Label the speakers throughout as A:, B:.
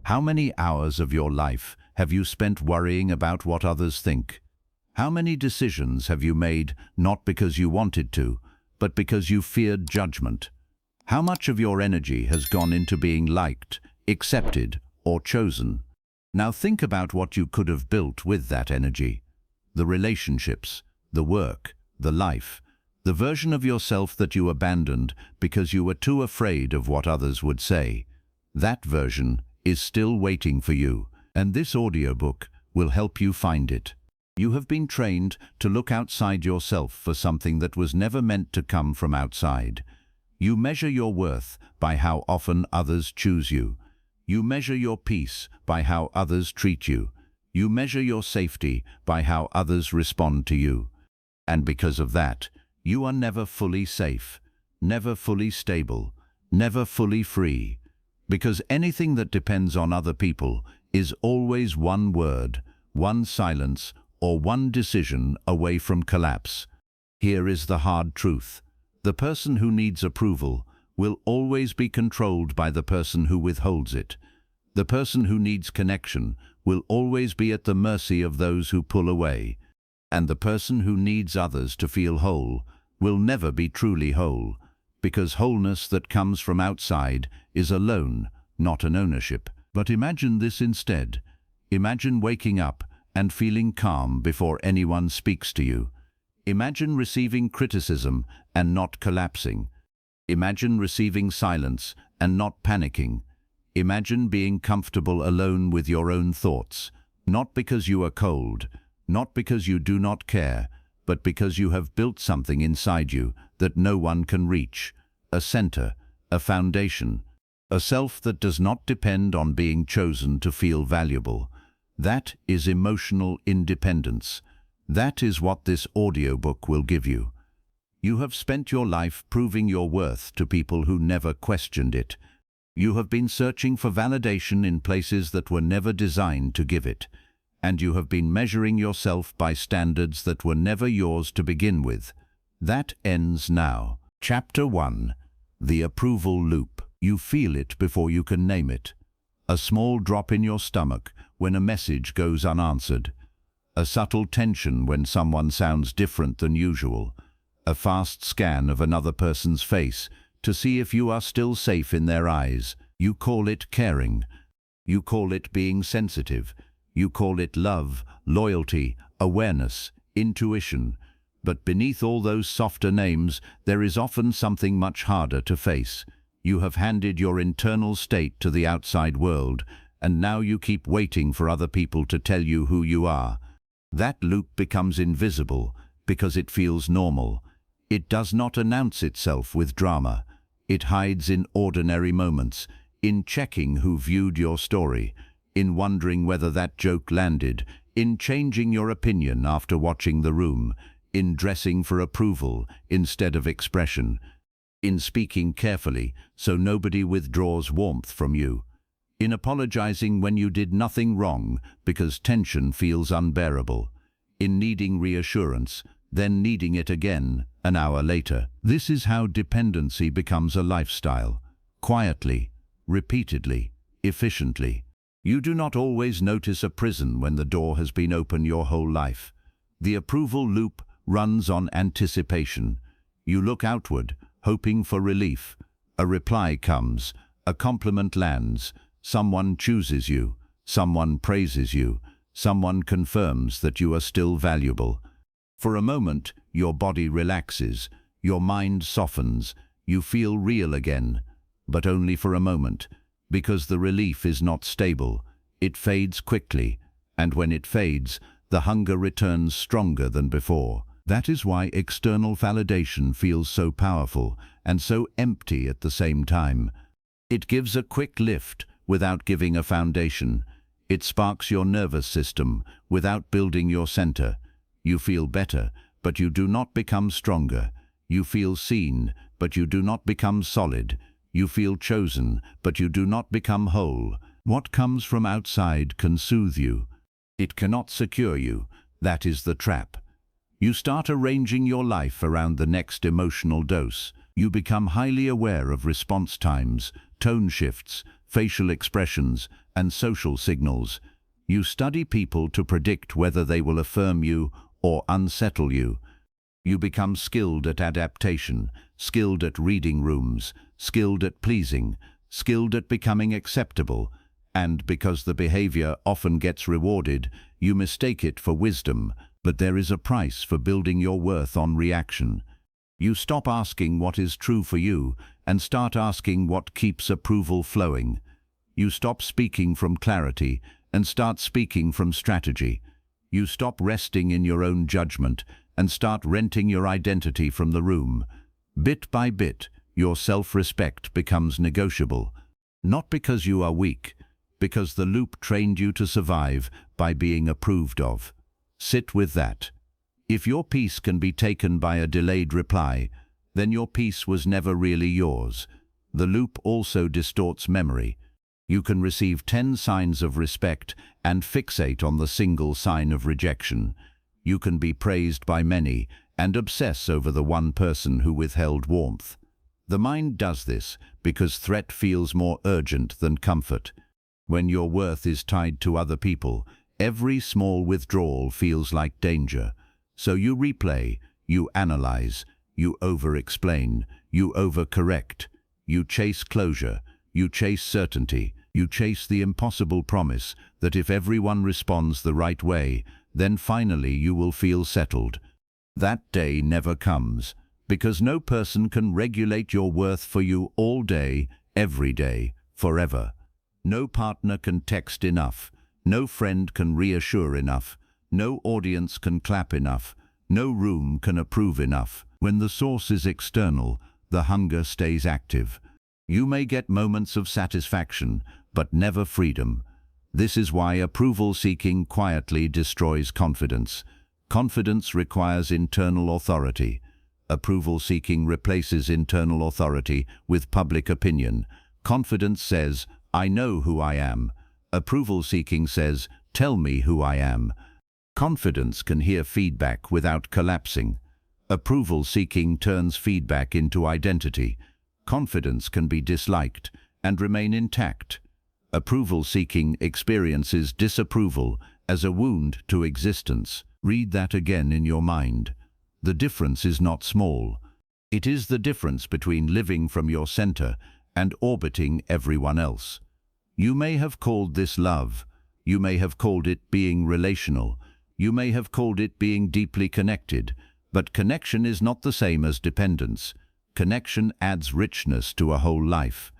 A: How many hours of your life have you spent worrying about what others think? How many decisions have you made not because you wanted to, but because you feared judgment? How much of your energy has gone into being liked, accepted, or chosen? Now think about what you could have built with that energy. The relationships, the work, the life, the version of yourself that you abandoned because you were too afraid of what others would say. That version is still waiting for you, and this audiobook will help you find it. You have been trained to look outside yourself for something that was never meant to come from outside. You measure your worth by how often others choose you. You measure your peace by how others treat you. You measure your safety by how others respond to you. And because of that, you are never fully safe, never fully stable, never fully free. Because anything that depends on other people is always one word, one silence, or one decision away from collapse. Here is the hard truth. The person who needs approval will always be controlled by the person who withholds it. The person who needs connection will always be at the mercy of those who pull away. And the person who needs others to feel whole will never be truly whole, because wholeness that comes from outside is alone, not an ownership. But imagine this instead. Imagine waking up and feeling calm before anyone speaks to you. Imagine receiving criticism and not collapsing. Imagine receiving silence and not panicking. Imagine being comfortable alone with your own thoughts, not because you are cold, not because you do not care, but because you have built something inside you that no one can reach, a center, a foundation, a self that does not depend on being chosen to feel valuable. That is emotional independence. That is what this audiobook will give you. You have spent your life proving your worth to people who never questioned it. You have been searching for validation in places that were never designed to give it. And you have been measuring yourself by standards that were never yours to begin with. That ends now. Chapter 1. The Approval Loop. You feel it before you can name it. A small drop in your stomach when a message goes unanswered. A subtle tension when someone sounds different than usual. A fast scan of another person's face to see if you are still safe in their eyes. You call it caring. You call it being sensitive. You call it love, loyalty, awareness, intuition. But beneath all those softer names, there is often something much harder to face. You have handed your internal state to the outside world, and now you keep waiting for other people to tell you who you are. That loop becomes invisible because it feels normal. It does not announce itself with drama. It hides in ordinary moments, in checking who viewed your story, in wondering whether that joke landed, in changing your opinion after watching The Room, in dressing for approval instead of expression, in speaking carefully so nobody withdraws warmth from you, in apologizing when you did nothing wrong because tension feels unbearable, in needing reassurance, then needing it again an hour later. This is how dependency becomes a lifestyle, quietly, repeatedly, efficiently. You do not always notice a prison when the door has been open your whole life. The approval loop runs on anticipation. You look outward, hoping for relief. A reply comes, a compliment lands, someone chooses you, someone praises you, someone confirms that you are still valuable. For a moment, your body relaxes, your mind softens, you feel real again, but only for a moment, because the relief is not stable. It fades quickly, and when it fades, the hunger returns stronger than before. That is why external validation feels so powerful and so empty at the same time. It gives a quick lift without giving a foundation. It sparks your nervous system without building your center. You feel better, but you do not become stronger. You feel seen, but you do not become solid. You feel chosen, but you do not become whole. What comes from outside can soothe you. It cannot secure you. That is the trap. You start arranging your life around the next emotional dose. You become highly aware of response times, tone shifts, facial expressions, and social signals. You study people to predict whether they will affirm you or unsettle you. You become skilled at adaptation, skilled at reading rooms, skilled at pleasing, skilled at becoming acceptable, and because the behavior often gets rewarded, you mistake it for wisdom. But there is a price for building your worth on reaction. You stop asking what is true for you and start asking what keeps approval flowing. You stop speaking from clarity and start speaking from strategy. You stop resting in your own judgment and start renting your identity from the room. Bit by bit, your self-respect becomes negotiable. Not because you are weak, because the loop trained you to survive by being approved of. Sit with that. If your peace can be taken by a delayed reply, then your peace was never really yours. The loop also distorts memory. You can receive 10 signs of respect and fixate on the single sign of rejection. You can be praised by many and obsess over the one person who withheld warmth. The mind does this because threat feels more urgent than comfort. When your worth is tied to other people, every small withdrawal feels like danger. So you replay, you analyze, you over-explain, you overcorrect, you chase closure, you chase certainty, you chase the impossible promise that if everyone responds the right way, then finally you will feel settled. That day never comes, because no person can regulate your worth for you all day, every day, forever. No partner can text enough. No friend can reassure enough. No audience can clap enough. No room can approve enough. When the source is external, the hunger stays active. You may get moments of satisfaction, but never freedom. This is why approval seeking quietly destroys confidence. Confidence requires internal authority. Approval seeking replaces internal authority with public opinion. Confidence says, "I know who I am." Approval seeking says, "Tell me who I am." Confidence can hear feedback without collapsing. Approval seeking turns feedback into identity. Confidence can be disliked and remain intact. Approval seeking experiences disapproval as a wound to existence. Read that again in your mind. The difference is not small. It is the difference between living from your center and orbiting everyone else. You may have called this love. You may have called it being relational. You may have called it being deeply connected. But connection is not the same as dependence. Connection adds richness to a whole life.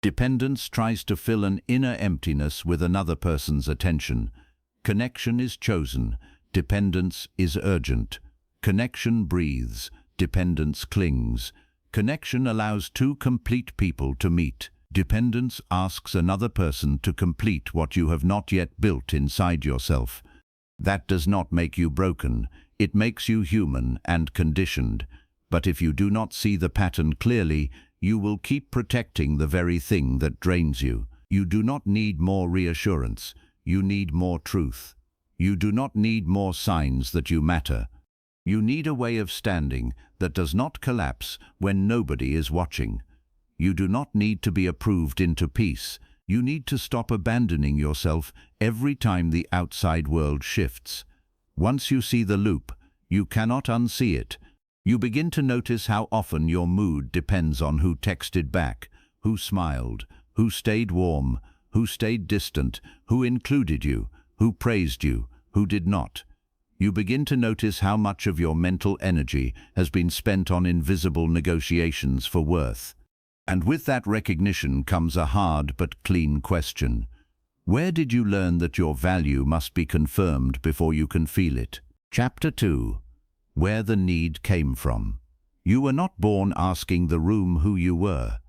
A: Dependence tries to fill an inner emptiness with another person's attention. Connection is chosen. Dependence is urgent. Connection breathes. Dependence clings. Connection allows two complete people to meet. Dependence asks another person to complete what you have not yet built inside yourself. That does not make you broken. It makes you human and conditioned. But if you do not see the pattern clearly, you will keep protecting the very thing that drains you. You do not need more reassurance. You need more truth. You do not need more signs that you matter. You need a way of standing that does not collapse when nobody is watching. You do not need to be approved into peace. You need to stop abandoning yourself every time the outside world shifts. Once you see the loop, you cannot unsee it. You begin to notice how often your mood depends on who texted back, who smiled, who stayed warm, who stayed distant, who included you, who praised you, who did not. You begin to notice how much of your mental energy has been spent on invisible negotiations for worth. And with that recognition comes a hard but clean question. Where did you learn that your value must be confirmed before you can feel it? Chapter 2. Where the need came from. You were not born asking the room who you were.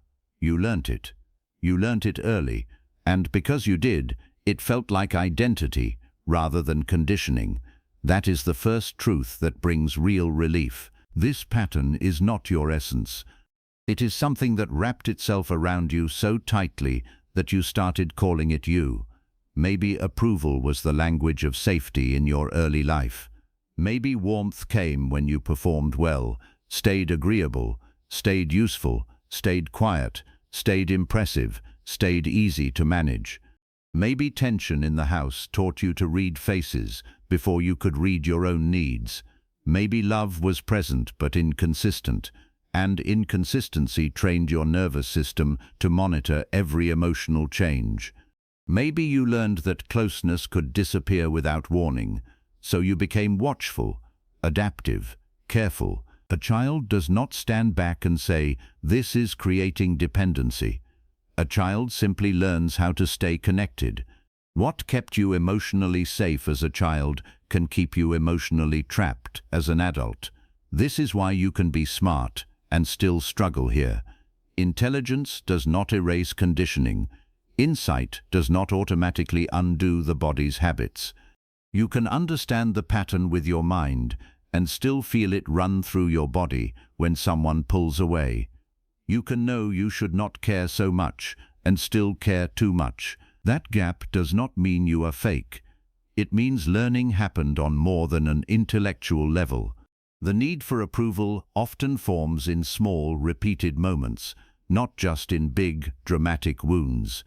A: You learnt it. You learnt it early, and because you did, it felt like identity rather than conditioning. That is the first truth that brings real relief. This pattern is not your essence. It is something that wrapped itself around you so tightly that you started calling it you. Maybe approval was the language of safety in your early life. Maybe warmth came when you performed well, stayed agreeable, stayed useful, stayed quiet, stayed impressive, stayed easy to manage. Maybe tension in the house taught you to read faces before you could read your own needs. Maybe love was present but inconsistent, and inconsistency trained your nervous system to monitor every emotional change. Maybe you learned that closeness could disappear without warning, so you became watchful, adaptive, careful. A child does not stand back and say, "This is creating dependency." A child simply learns how to stay connected. What kept you emotionally safe as a child can keep you emotionally trapped as an adult. This is why you can be smart and still struggle here. Intelligence does not erase conditioning. Insight does not automatically undo the body's habits. You can understand the pattern with your mind and still feel it run through your body when someone pulls away. You can know you should not care so much and still care too much. That gap does not mean you are fake. It means learning happened on more than an intellectual level. The need for approval often forms in small, repeated moments, not just in big, dramatic wounds.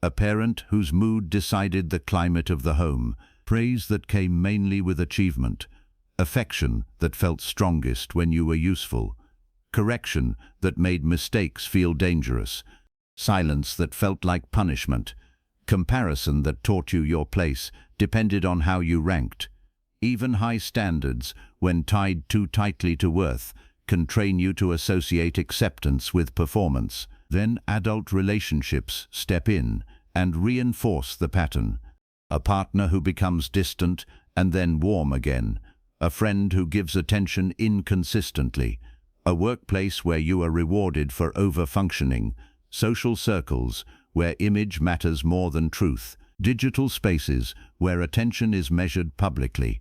A: A parent whose mood decided the climate of the home, praise that came mainly with achievement, affection that felt strongest when you were useful, correction that made mistakes feel dangerous, silence that felt like punishment, comparison that taught you your place depended on how you ranked. Even high standards, when tied too tightly to worth, can train you to associate acceptance with performance. Then adult relationships step in and reinforce the pattern. A partner who becomes distant and then warm again. A friend who gives attention inconsistently. A workplace where you are rewarded for over-functioning. Social circles where image matters more than truth. Digital spaces where attention is measured publicly.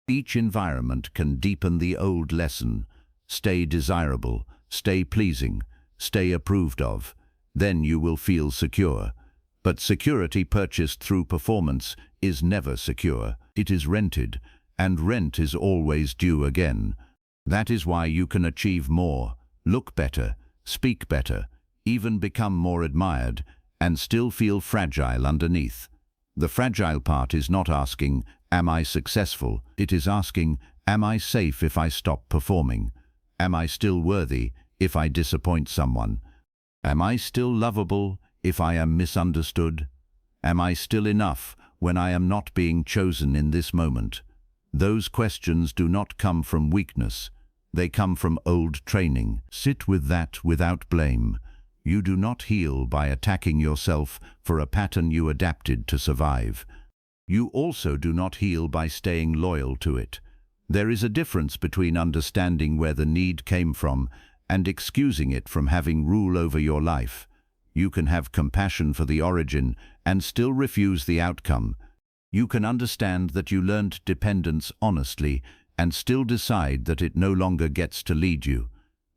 A: Each environment can deepen the old lesson. Stay desirable, stay pleasing, stay approved of. Then you will feel secure. But security purchased through performance is never secure. It is rented, and rent is always due again. That is why you can achieve more, look better, speak better, even become more admired, and still feel fragile underneath. The fragile part is not asking, "Am I successful?" It is asking, "Am I safe if I stop performing? Am I still worthy if I disappoint someone? Am I still lovable if I am misunderstood? Am I still enough when I am not being chosen in this moment?" Those questions do not come from weakness. They come from old training. Sit with that without blame. You do not heal by attacking yourself for a pattern you adapted to survive. You also do not heal by staying loyal to it. There is a difference between understanding where the need came from and excusing it from having rule over your life. You can have compassion for the origin and still refuse the outcome. You can understand that you learned dependence honestly and still decide that it no longer gets to lead you.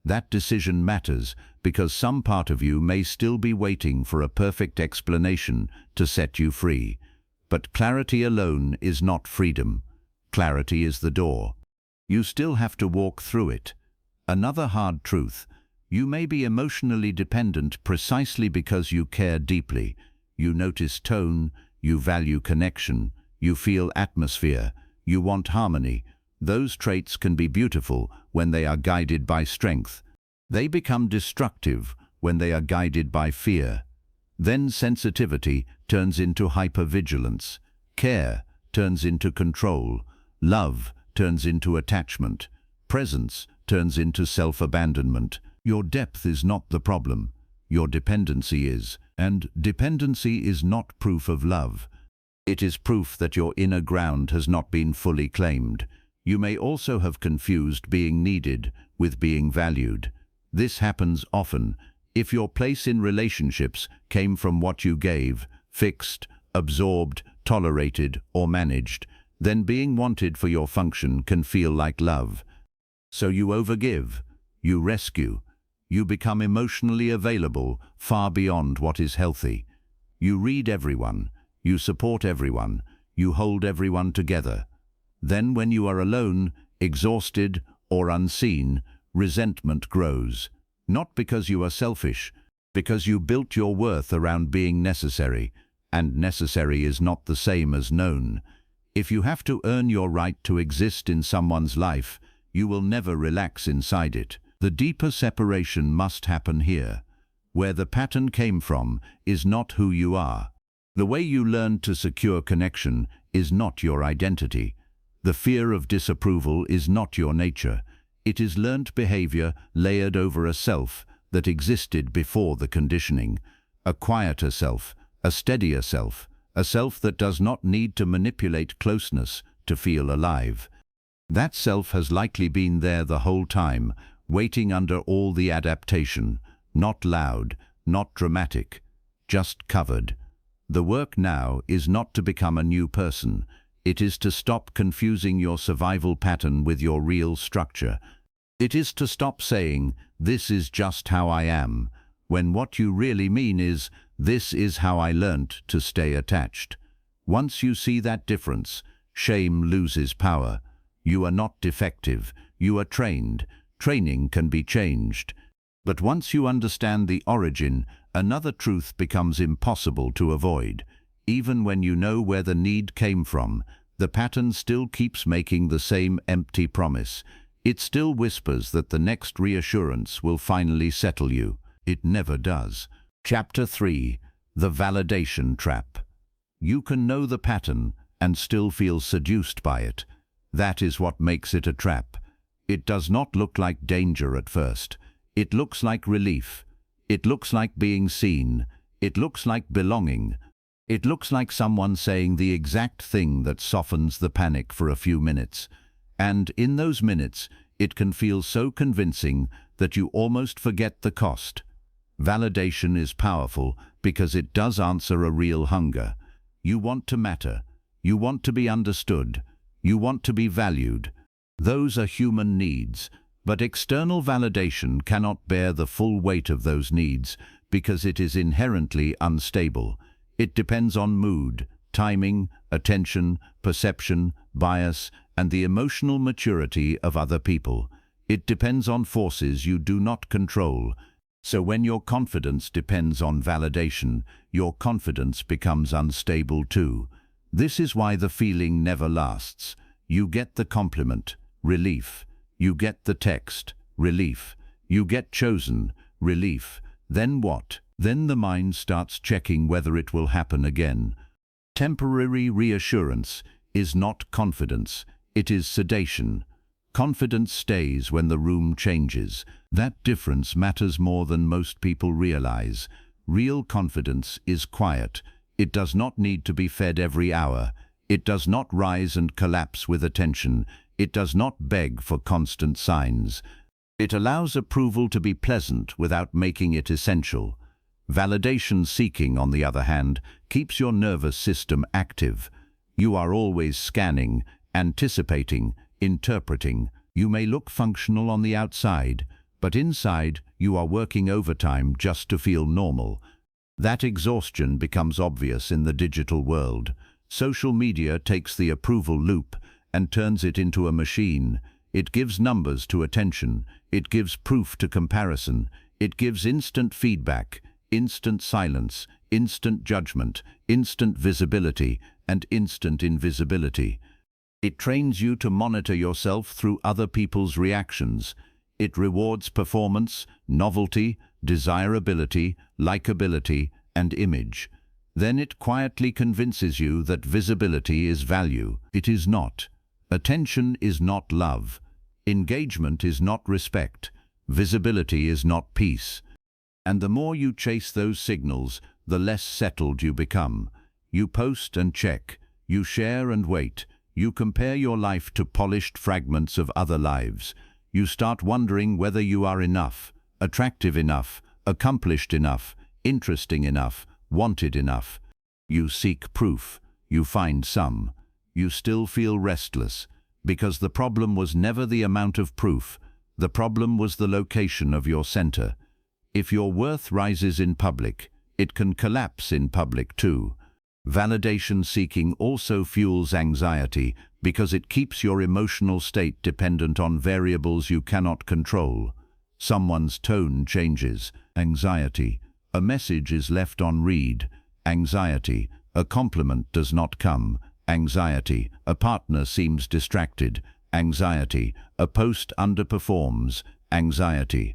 A: That decision matters because some part of you may still be waiting for a perfect explanation to set you free. But clarity alone is not freedom. Clarity is the door. You still have to walk through it. Another hard truth: you may be emotionally dependent precisely because you care deeply. You notice tone, you value connection, you feel atmosphere, you want harmony. Those traits can be beautiful when they are guided by strength. They become destructive when they are guided by fear. Then sensitivity turns into hypervigilance. Care turns into control. Love turns into attachment. Presence turns into self-abandonment. Your depth is not the problem. Your dependency is. And dependency is not proof of love. It is proof that your inner ground has not been fully claimed. You may also have confused being needed with being valued. This happens often. If your place in relationships came from what you gave, fixed, absorbed, tolerated, or managed, then being wanted for your function can feel like love. So you overgive, you rescue, you become emotionally available far beyond what is healthy. You read everyone, you support everyone, you hold everyone together. Then when you are alone, exhausted, or unseen, resentment grows. Not because you are selfish, Because you built your worth around being necessary, and necessary is not the same as known. If you have to earn your right to exist in someone's life, you will never relax inside it. The deeper separation must happen here. Where the pattern came from is not who you are. The way you learned to secure connection is not your identity. The fear of disapproval is not your nature. It is learnt behavior layered over a self that existed before the conditioning. A quieter self, a steadier self, a self that does not need to manipulate closeness to feel alive. That self has likely been there the whole time, waiting under all the adaptation, not loud, not dramatic, just covered. The work now is not to become a new person. It is to stop confusing your survival pattern with your real structure. It is to stop saying, "This is just how I am," when what you really mean is, "This is how I learnt to stay attached." Once you see that difference, shame loses power. You are not defective. You are trained. Training can be changed. But once you understand the origin, another truth becomes impossible to avoid. Even when you know where the need came from, the pattern still keeps making the same empty promise. It still whispers that the next reassurance will finally settle you. It never does. Chapter 3. The Validation Trap. You can know the pattern and still feel seduced by it. That is what makes it a trap. It does not look like danger at first. It looks like relief. It looks like being seen. It looks like belonging. It looks like someone saying the exact thing that softens the panic for a few minutes. And in those minutes, it can feel so convincing that you almost forget the cost. Validation is powerful because it does answer a real hunger. You want to matter. You want to be understood. You want to be valued. Those are human needs. But external validation cannot bear the full weight of those needs because it is inherently unstable. It depends on mood, timing, attention, perception, bias, and the emotional maturity of other people. It depends on forces you do not control. So when your confidence depends on validation, your confidence becomes unstable too. This is why the feeling never lasts. You get the compliment, relief. You get the text, relief. You get chosen, relief. Then what? Then the mind starts checking whether it will happen again. Temporary reassurance is not confidence, it is sedation. Confidence stays when the room changes. That difference matters more than most people realize. Real confidence is quiet. It does not need to be fed every hour. It does not rise and collapse with attention. It does not beg for constant signs. It allows approval to be pleasant without making it essential. Validation seeking, on the other hand, keeps your nervous system active. You are always scanning, anticipating, interpreting. You may look functional on the outside, but inside you are working overtime just to feel normal. That exhaustion becomes obvious in the digital world. Social media takes the approval loop and turns it into a machine. It gives numbers to attention. It gives proof to comparison. It gives instant feedback, instant silence, instant judgment, instant visibility, and instant invisibility. It trains you to monitor yourself through other people's reactions. It rewards performance, novelty, desirability, likability, and image. Then it quietly convinces you that visibility is value. It is not. Attention is not love. Engagement is not respect. Visibility is not peace. And the more you chase those signals, the less settled you become. You post and check. You share and wait. You compare your life to polished fragments of other lives. You start wondering whether you are enough, attractive enough, accomplished enough, interesting enough, wanted enough. You seek proof. You find some. You still feel restless, because the problem was never the amount of proof. The problem was the location of your center. If your worth rises in public, it can collapse in public too. Validation seeking also fuels anxiety because it keeps your emotional state dependent on variables you cannot control. Someone's tone changes. Anxiety. A message is left on read. Anxiety. A compliment does not come. Anxiety. A partner seems distracted. Anxiety. A post underperforms. Anxiety.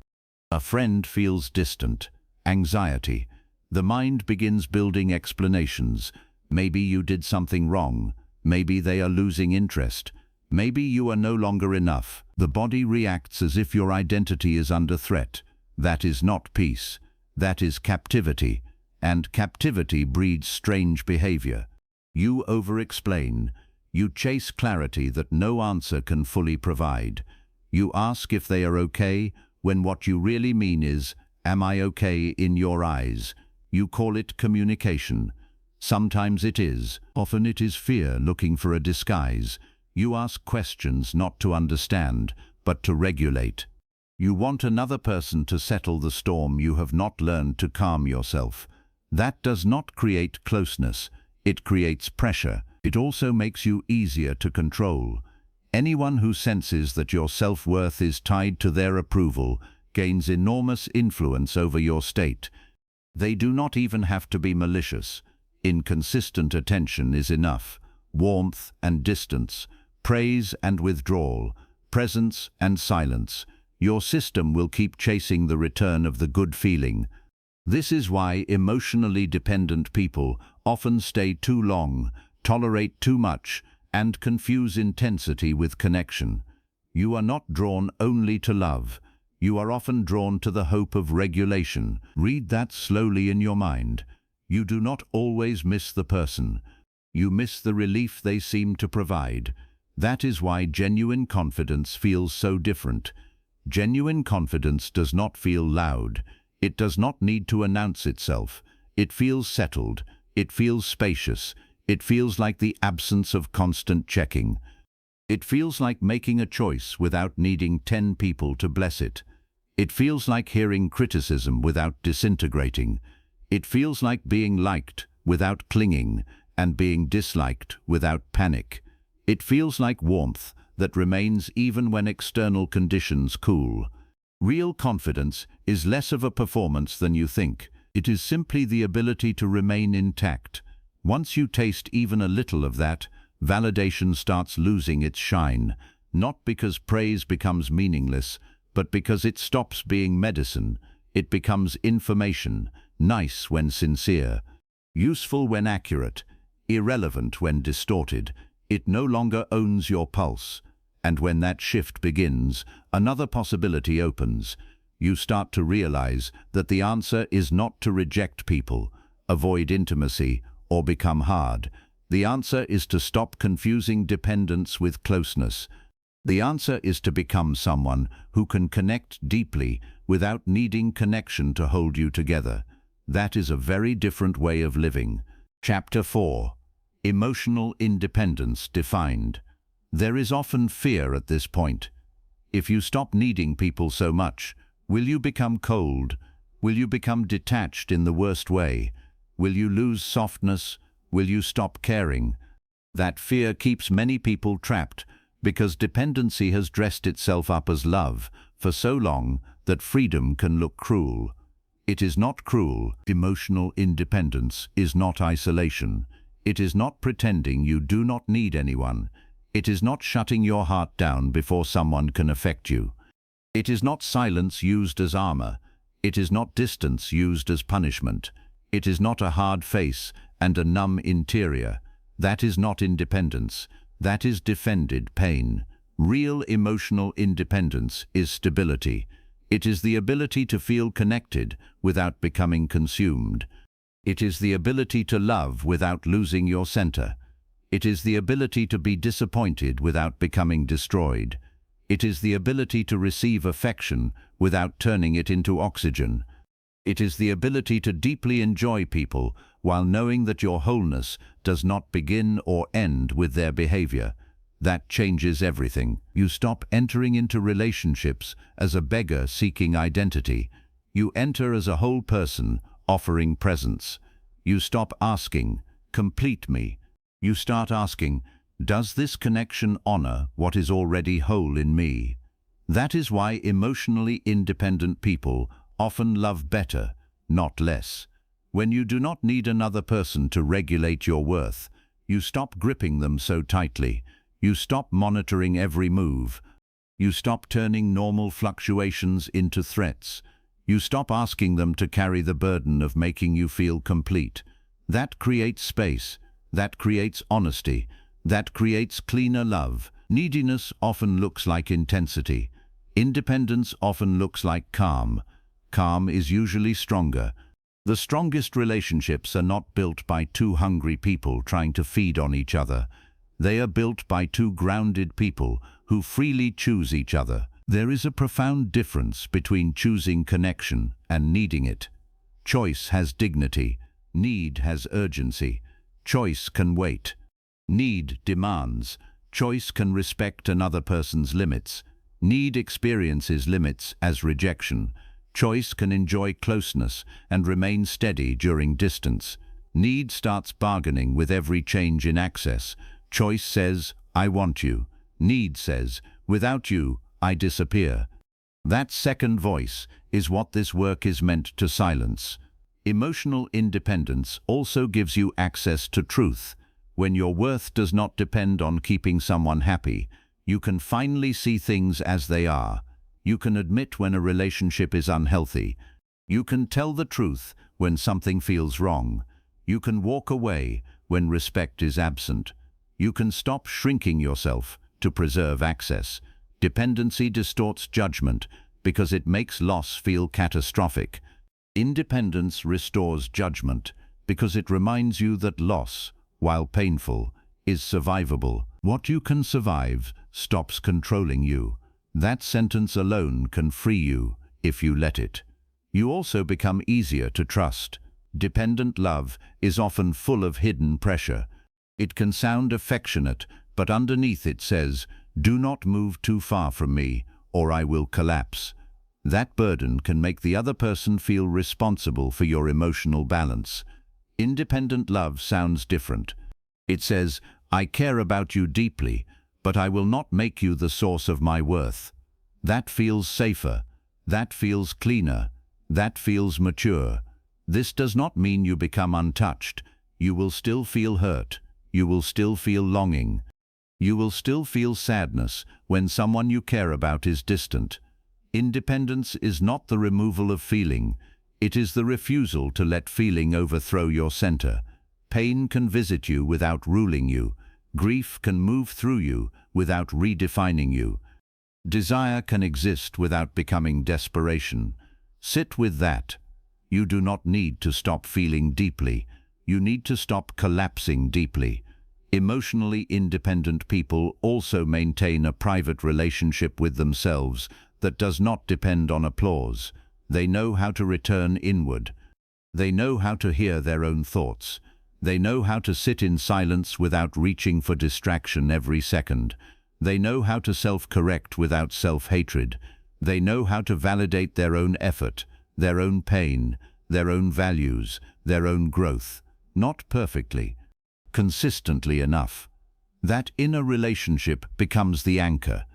A: A friend feels distant. Anxiety. The mind begins building explanations. Maybe you did something wrong. Maybe they are losing interest. Maybe you are no longer enough. The body reacts as if your identity is under threat. That is not peace. That is captivity. And captivity breeds strange behavior. You over-explain. You chase clarity that no answer can fully provide. You ask if they are okay, when what you really mean is, am I okay in your eyes? You call it communication. Sometimes it is. Often it is fear looking for a disguise. You ask questions not to understand, but to regulate. You want another person to settle the storm you have not learned to calm yourself. That does not create closeness. It creates pressure. It also makes you easier to control. Anyone who senses that your self-worth is tied to their approval gains enormous influence over your state. They do not even have to be malicious. Inconsistent attention is enough. Warmth and distance, praise and withdrawal, presence and silence. Your system will keep chasing the return of the good feeling. This is why emotionally dependent people often stay too long, tolerate too much, and confuse intensity with connection. You are not drawn only to love. You are often drawn to the hope of regulation. Read that slowly in your mind. You do not always miss the person. You miss the relief they seem to provide. That is why genuine confidence feels so different. Genuine confidence does not feel loud. It does not need to announce itself. It feels settled. It feels spacious. It feels like the absence of constant checking. It feels like making a choice without needing 10 people to bless it. It feels like hearing criticism without disintegrating. It feels like being liked without clinging and being disliked without panic. It feels like warmth that remains even when external conditions cool. Real confidence is less of a performance than you think. It is simply the ability to remain intact. Once you taste even a little of that, validation starts losing its shine, not because praise becomes meaningless, but because it stops being medicine. It becomes information, nice when sincere, useful when accurate, irrelevant when distorted. It no longer owns your pulse. And when that shift begins, another possibility opens. You start to realize that the answer is not to reject people, avoid intimacy, or become hard. The answer is to stop confusing dependence with closeness. The answer is to become someone who can connect deeply without needing connection to hold you together. That is a very different way of living. Chapter 4. Emotional independence defined. There is often fear at this point. If you stop needing people so much, will you become cold? Will you become detached in the worst way? Will you lose softness? Will you stop caring? That fear keeps many people trapped because dependency has dressed itself up as love for so long that freedom can look cruel. It is not cruel. Emotional independence is not isolation. It is not pretending you do not need anyone. It is not shutting your heart down before someone can affect you. It is not silence used as armor. It is not distance used as punishment. It is not a hard face and a numb interior. That is not independence. That is defended pain. Real emotional independence is stability. It is the ability to feel connected without becoming consumed. It is the ability to love without losing your center. It is the ability to be disappointed without becoming destroyed. It is the ability to receive affection without turning it into oxygen. It is the ability to deeply enjoy people while knowing that your wholeness does not begin or end with their behavior. That changes everything. You stop entering into relationships as a beggar seeking identity. You enter as a whole person offering presence. You stop asking, "Complete me." You start asking, "Does this connection honor what is already whole in me?" That is why emotionally independent people often love better, not less. When you do not need another person to regulate your worth, you stop gripping them so tightly. You stop monitoring every move. You stop turning normal fluctuations into threats. You stop asking them to carry the burden of making you feel complete. That creates space. That creates honesty. That creates cleaner love. Neediness often looks like intensity. Independence often looks like calm. Calm is usually stronger. The strongest relationships are not built by two hungry people trying to feed on each other. They are built by two grounded people who freely choose each other. There is a profound difference between choosing connection and needing it. Choice has dignity. Need has urgency. Choice can wait. Need demands. Choice can respect another person's limits. Need experiences limits as rejection. Choice can enjoy closeness and remain steady during distance. Need starts bargaining with every change in access. Choice says, I want you. Need says, without you, I disappear. That second voice is what this work is meant to silence. Emotional independence also gives you access to truth. When your worth does not depend on keeping someone happy, you can finally see things as they are. You can admit when a relationship is unhealthy. You can tell the truth when something feels wrong. You can walk away when respect is absent. You can stop shrinking yourself to preserve access. Dependency distorts judgment because it makes loss feel catastrophic. Independence restores judgment because it reminds you that loss, while painful, is survivable. What you can survive stops controlling you. That sentence alone can free you if you let it. You also become easier to trust. Dependent love is often full of hidden pressure. It can sound affectionate, but underneath it says, do not move too far from me, or I will collapse. That burden can make the other person feel responsible for your emotional balance. Independent love sounds different. It says, I care about you deeply, but I will not make you the source of my worth. That feels safer. That feels cleaner. That feels mature. This does not mean you become untouched. You will still feel hurt. You will still feel longing. You will still feel sadness when someone you care about is distant. Independence is not the removal of feeling. It is the refusal to let feeling overthrow your center. Pain can visit you without ruling you. Grief can move through you without redefining you. Desire can exist without becoming desperation. Sit with that. You do not need to stop feeling deeply. You need to stop collapsing deeply. Emotionally independent people also maintain a private relationship with themselves that does not depend on applause. They know how to return inward. They know how to hear their own thoughts. They know how to sit in silence without reaching for distraction every second. They know how to self-correct without self-hatred. They know how to validate their own effort, their own pain, their own values, their own growth. Not perfectly, consistently enough. That inner relationship becomes the anchor.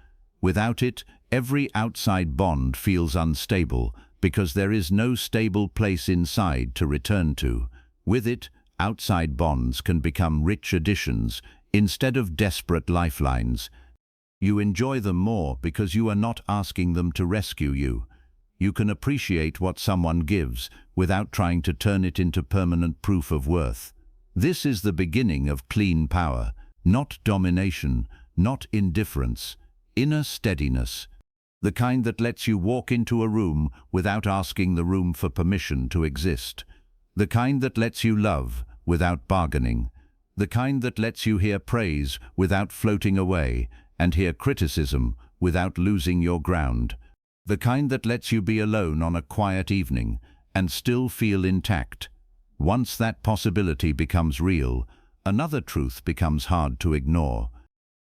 A: Without it, every outside bond feels unstable because there is no stable place inside to return to. With it, outside bonds can become rich additions instead of desperate lifelines. You enjoy them more because you are not asking them to rescue you. You can appreciate what someone gives without trying to turn it into permanent proof of worth. This is the beginning of clean power, not domination, not indifference, inner steadiness. The kind that lets you walk into a room without asking the room for permission to exist. The kind that lets you love without bargaining. The kind that lets you hear praise without floating away and hear criticism without losing your ground. The kind that lets you be alone on a quiet evening and still feel intact. Once that possibility becomes real, another truth becomes hard to ignore.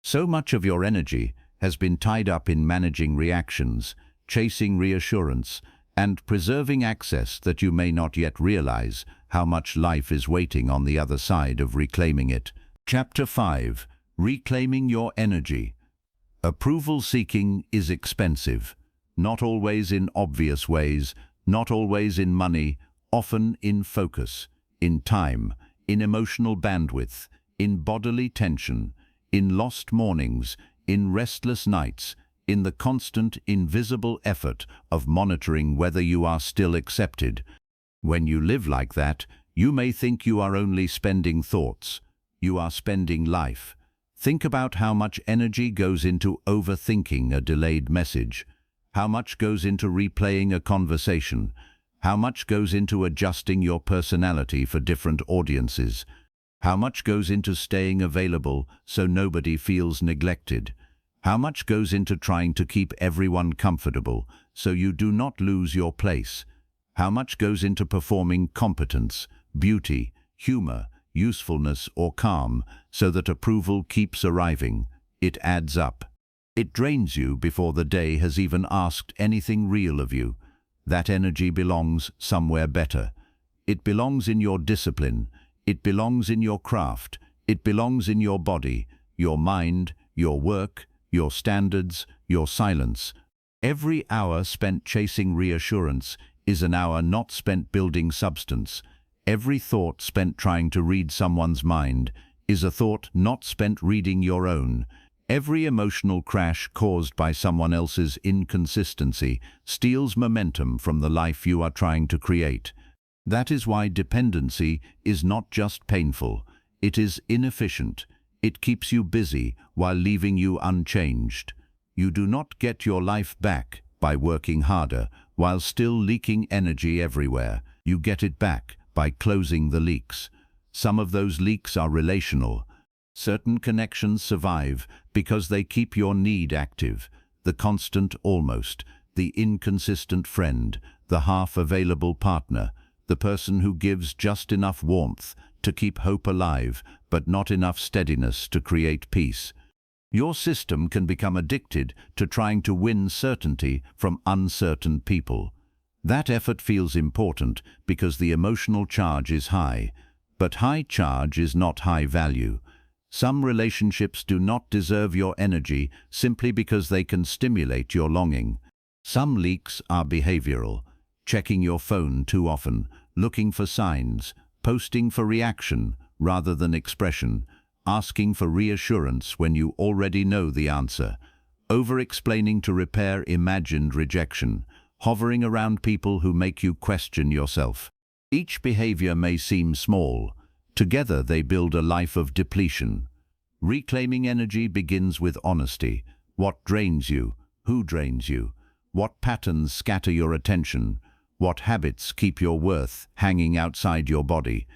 A: So much of your energy has been tied up in managing reactions, chasing reassurance, and preserving access that you may not yet realize how much life is waiting on the other side of reclaiming it. Chapter 5. Reclaiming your energy. Approval seeking is expensive. Not always in obvious ways, not always in money often in focus, in time, in emotional bandwidth, in bodily tension, in lost mornings, in restless nights, in the constant, invisible effort of monitoring whether you are still accepted. When you live like that, you may think you are only spending thoughts. You are spending life. Think about how much energy goes into overthinking a delayed message, how much goes into replaying a conversation, how much goes into adjusting your personality for different audiences, how much goes into staying available so nobody feels neglected, how much goes into trying to keep everyone comfortable so you do not lose your place, how much goes into performing competence, beauty, humor, usefulness or calm so that approval keeps arriving. It adds up. It drains you before the day has even asked anything real of you. That energy belongs somewhere better. It belongs in your discipline. It belongs in your craft. It belongs in your body, your mind, your work, your standards, your silence. Every hour spent chasing reassurance is an hour not spent building substance. Every thought spent trying to read someone's mind is a thought not spent reading your own. Every emotional crash caused by someone else's inconsistency steals momentum from the life you are trying to create. That is why dependency is not just painful, it is inefficient. It keeps you busy while leaving you unchanged. You do not get your life back by working harder while still leaking energy everywhere. You get it back by closing the leaks. Some of those leaks are relational. Certain connections survive because they keep your need active. The constant almost, the inconsistent friend, the half-available partner, the person who gives just enough warmth to keep hope alive, but not enough steadiness to create peace. Your system can become addicted to trying to win certainty from uncertain people. That effort feels important because the emotional charge is high, but high charge is not high value. Some relationships do not deserve your energy simply because they can stimulate your longing. Some leaks are behavioral, checking your phone too often, looking for signs, posting for reaction rather than expression, asking for reassurance when you already know the answer, over-explaining to repair imagined rejection, hovering around people who make you question yourself. Each behavior may seem small. Together they build a life of depletion. Reclaiming energy begins with honesty. What drains you? Who drains you? What patterns scatter your attention? What habits keep your worth hanging outside your body?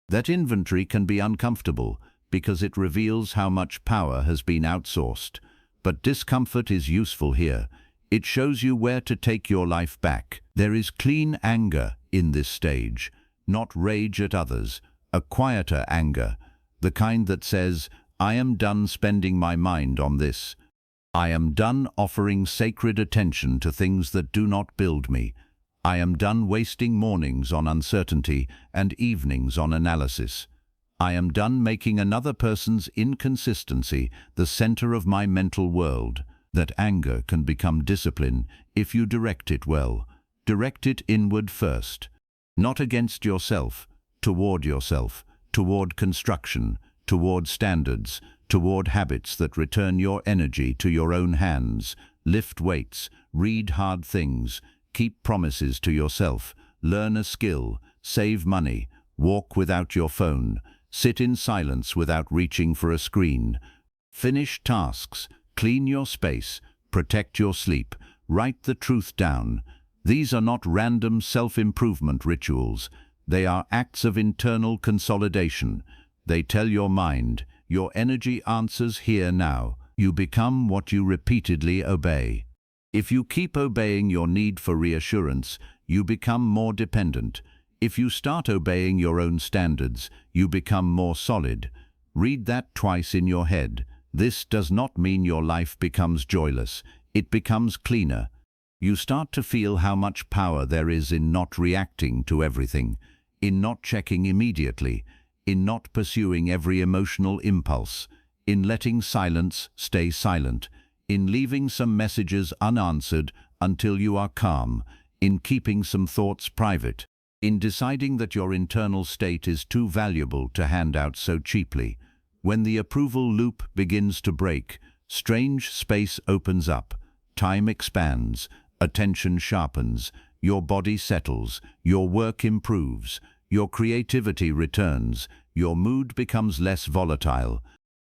A: That inventory can be uncomfortable because it reveals how much power has been outsourced. But discomfort is useful here. It shows you where to take your life back. There is clean anger in this stage, not rage at others, a quieter anger, the kind that says, I am done spending my mind on this. I am done offering sacred attention to things that do not build me. I am done wasting mornings on uncertainty and evenings on analysis. I am done making another person's inconsistency the center of my mental world. That anger can become discipline if you direct it well. Direct it inward first. Not against yourself, toward construction, toward standards, toward habits that return your energy to your own hands. Lift weights, read hard things, keep promises to yourself, learn a skill, save money, walk without your phone, sit in silence without reaching for a screen. Finish tasks, clean your space, protect your sleep, write the truth down. These are not random self-improvement rituals. They are acts of internal consolidation. They tell your mind, your energy answers here now. You become what you repeatedly obey. If you keep obeying your need for reassurance, you become more dependent. If you start obeying your own standards, you become more solid. Read that twice in your head. This does not mean your life becomes joyless. It becomes cleaner. You start to feel how much power there is in not reacting to everything, in not checking immediately, in not pursuing every emotional impulse, in letting silence stay silent, in leaving some messages unanswered until you are calm, in keeping some thoughts private. in deciding that your internal state is too valuable to hand out so cheaply. When the approval loop begins to break, strange space opens up, time expands, attention sharpens, your body settles, your work improves, your creativity returns, your mood becomes less volatile.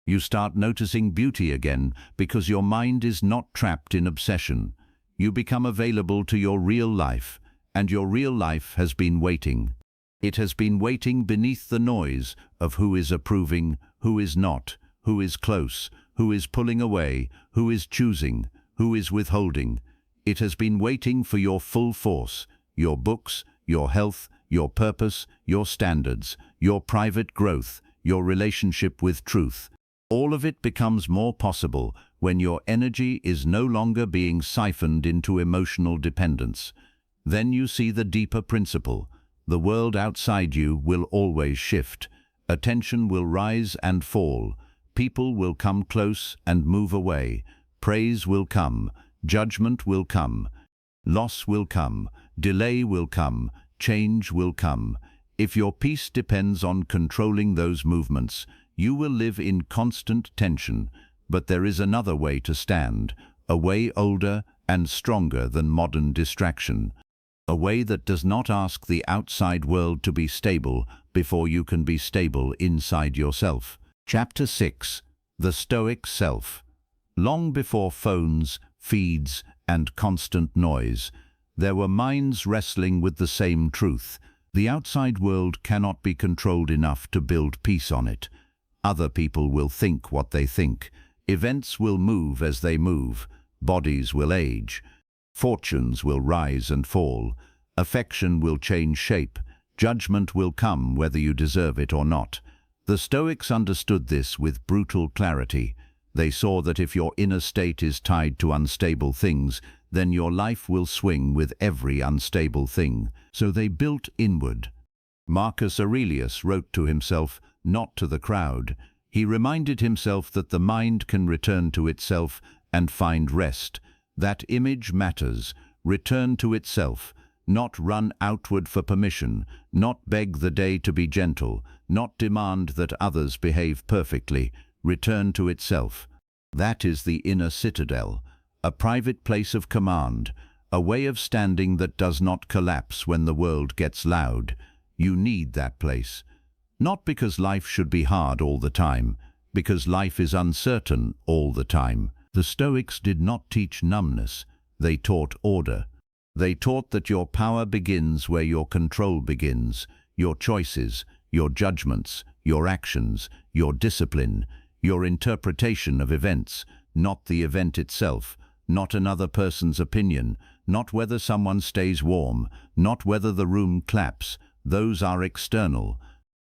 A: You start noticing beauty again because your mind is not trapped in obsession. You become available to your real life, and your real life has been waiting. It has been waiting beneath the noise of who is approving, who is not, who is close, who is pulling away, who is choosing, who is withholding. It has been waiting for your full force, your books, your health, your purpose, your standards, your private growth, your relationship with truth. All of it becomes more possible when your energy is no longer being siphoned into emotional dependence. Then you see the deeper principle. The world outside you will always shift. Attention will rise and fall. People will come close and move away. Praise will come. Judgment will come. Loss will come. Delay will come. Change will come. If your peace depends on controlling those movements, you will live in constant tension. But there is another way to stand, a way older and stronger than modern distraction. A way that does not ask the outside world to be stable before you can be stable inside yourself. Chapter 6. The Stoic Self. Long before phones, feeds, and constant noise, there were minds wrestling with the same truth. The outside world cannot be controlled enough to build peace on it. Other people will think what they think. Events will move as they move. Bodies will age. Fortunes will rise and fall. Affection will change shape. Judgment will come whether you deserve it or not. The Stoics understood this with brutal clarity. They saw that if your inner state is tied to unstable things, then your life will swing with every unstable thing. So they built inward. Marcus Aurelius wrote to himself, not to the crowd. He reminded himself that the mind can return to itself and find rest. That image matters. Return to itself. Not run outward for permission. Not beg the day to be gentle. Not demand that others behave perfectly. Return to itself. That is the inner citadel, a private place of command, a way of standing that does not collapse when the world gets loud. You need that place. Not because life should be hard all the time, because life is uncertain all the time. The Stoics did not teach numbness, they taught order. They taught that your power begins where your control begins, your choices, your judgments, your actions, your discipline, your interpretation of events, not the event itself, not another person's opinion, not whether someone stays warm, not whether the room claps. Those are external.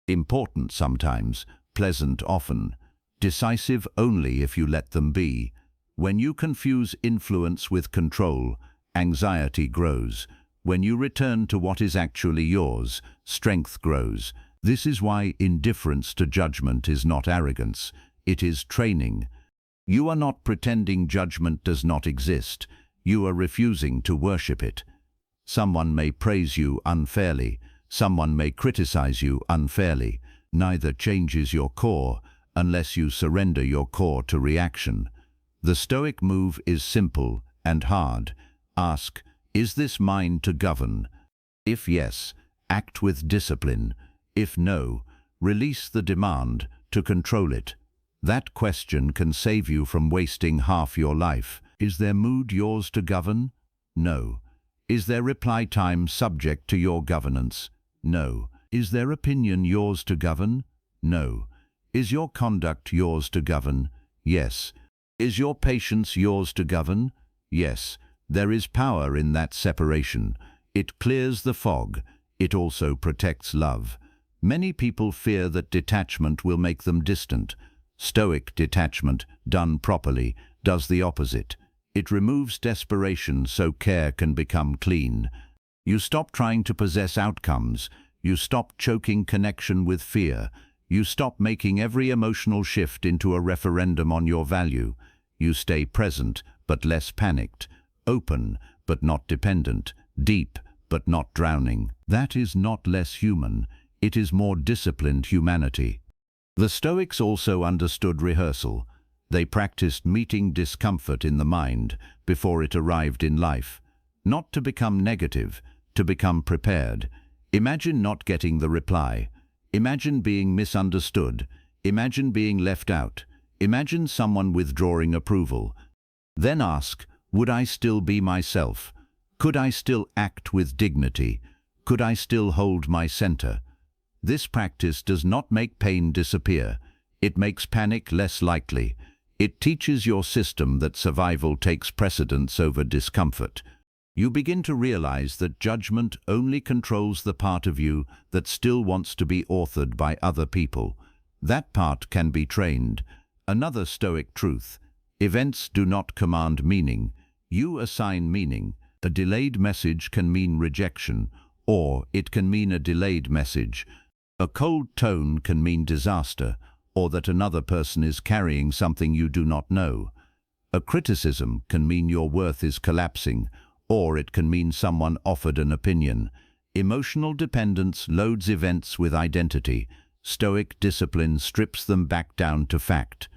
A: Important sometimes, pleasant often, decisive only if you let them be. When you confuse influence with control, anxiety grows. When you return to what is actually yours, strength grows. This is why indifference to judgment is not arrogance, it is training. You are not pretending judgment does not exist, you are refusing to worship it. Someone may praise you unfairly, someone may criticize you unfairly. Neither changes your core unless you surrender your core to reaction. The Stoic move is simple and hard. Ask, is this mine to govern? If yes, act with discipline. If no, release the demand to control it. That question can save you from wasting half your life. Is their mood yours to govern? No. Is their reply time subject to your governance? No. Is their opinion yours to govern? No. Is your conduct yours to govern? Yes. Is your patience yours to govern? Yes. There is power in that separation. It clears the fog. It also protects love. Many people fear that detachment will make them distant. Stoic detachment, done properly, does the opposite. It removes desperation so care can become clean. You stop trying to possess outcomes. You stop choking connection with fear. You stop making every emotional shift into a referendum on your value. You stay present, but less panicked. Open, but not dependent. Deep, but not drowning. That is not less human, it is more disciplined humanity. The Stoics also understood rehearsal. They practiced meeting discomfort in the mind before it arrived in life. Not to become negative, to become prepared. Imagine not getting the reply. Imagine being misunderstood. Imagine being left out. Imagine someone withdrawing approval. Then ask, would I still be myself? Could I still act with dignity? Could I still hold my center? This practice does not make pain disappear. It makes panic less likely. It teaches your system that survival takes precedence over discomfort. You begin to realize that judgment only controls the part of you that still wants to be authored by other people. That part can be trained. Another Stoic truth: events do not command meaning. You assign meaning. A delayed message can mean rejection, or it can mean a delayed message. A cold tone can mean disaster, or that another person is carrying something you do not know. A criticism can mean your worth is collapsing, or it can mean someone offered an opinion. Emotional dependence loads events with identity. Stoic discipline strips them back down to fact.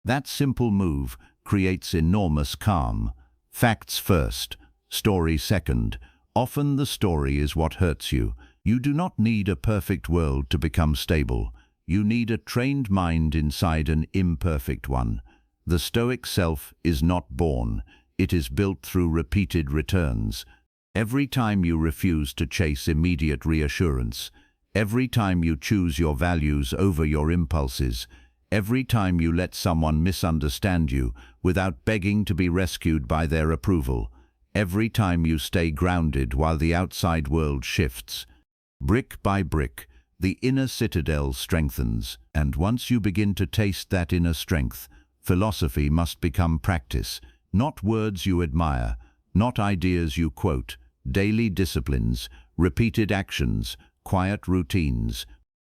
A: That simple move creates enormous calm. Facts first, story second. Often the story is what hurts you. You do not need a perfect world to become stable. You need a trained mind inside an imperfect one. The Stoic self is not born. It is built through repeated returns. Every time you refuse to chase immediate reassurance, every time you choose your values over your impulses, every time you let someone misunderstand you without begging to be rescued by their approval, every time you stay grounded while the outside world shifts, brick by brick, the inner citadel strengthens. And once you begin to taste that inner strength, philosophy must become practice. Not words you admire, not ideas you quote, daily disciplines, repeated actions, quiet routines,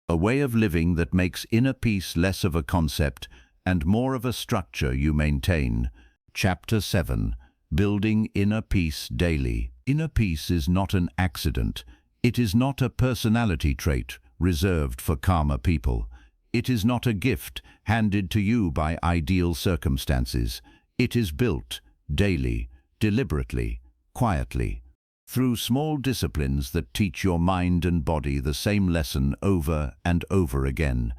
A: a way of living that makes inner peace less of a concept and more of a structure you maintain. Chapter 7. Building Inner Peace Daily. Inner peace is not an accident. It is not a personality trait reserved for calmer people. It is not a gift handed to you by ideal circumstances. It is built daily, deliberately, quietly, through small disciplines that teach your mind and body the same lesson over and over again.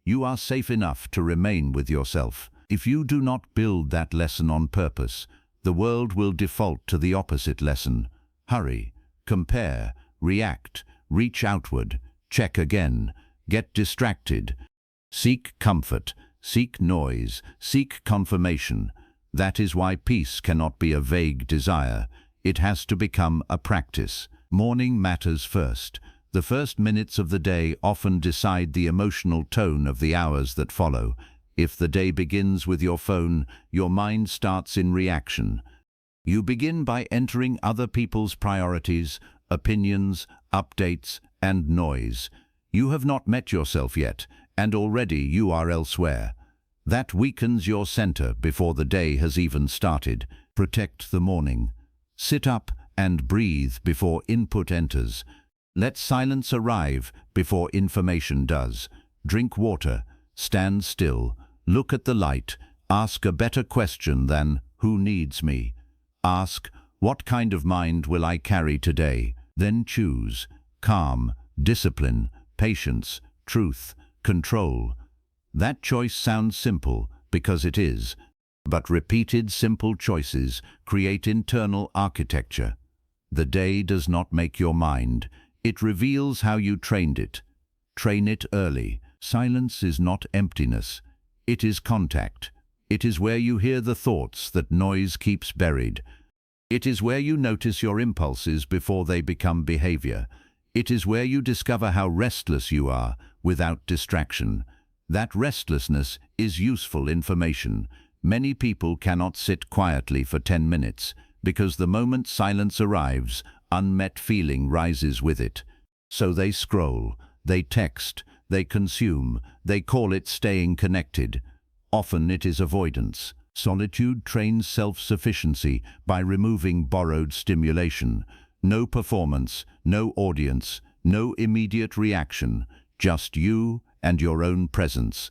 A: You are safe enough to remain with yourself. If you do not build that lesson on purpose, the world will default to the opposite lesson. Hurry, compare, react, reach outward, check again, get distracted. Seek comfort, seek noise, seek confirmation. That is why peace cannot be a vague desire. It has to become a practice. Morning matters first. The first minutes of the day often decide the emotional tone of the hours that follow. If the day begins with your phone, your mind starts in reaction. You begin by entering other people's priorities, opinions, updates, and noise. You have not met yourself yet, and already you are elsewhere. That weakens your center before the day has even started. Protect the morning. Sit up and breathe before input enters. Let silence arrive before information does. Drink water, stand still, look at the light, ask a better question than, who needs me? Ask, what kind of mind will I carry today? Then choose, calm, discipline, patience, truth, control. That choice sounds simple, because it is. But repeated simple choices create internal architecture. The day does not make your mind. It reveals how you trained it. Train it early. Silence is not emptiness. It is contact. It is where you hear the thoughts that noise keeps buried. It is where you notice your impulses before they become behavior. It is where you discover how restless you are without distraction. That restlessness is useful information. Many people cannot sit quietly for 10 minutes because the moment silence arrives, unmet feeling rises with it. So they scroll, they text, they consume, they call it staying connected. Often it is avoidance. Solitude trains self-sufficiency by removing borrowed stimulation. No performance, no audience, no immediate reaction, just you and your own presence.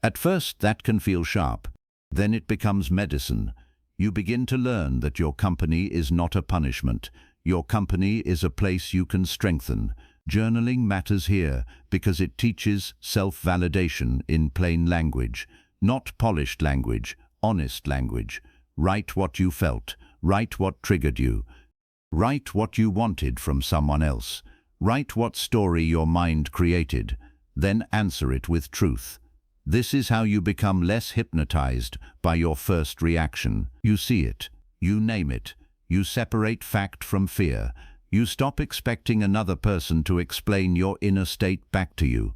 A: At first that can feel sharp. Then it becomes medicine. You begin to learn that your company is not a punishment. Your company is a place you can strengthen. Journaling matters here because it teaches self-validation in plain language, not polished language, honest language. Write what you felt. Write what triggered you. Write what you wanted from someone else. Write what story your mind created. Then answer it with truth. This is how you become less hypnotized by your first reaction. You see it. You name it. You separate fact from fear. You stop expecting another person to explain your inner state back to you.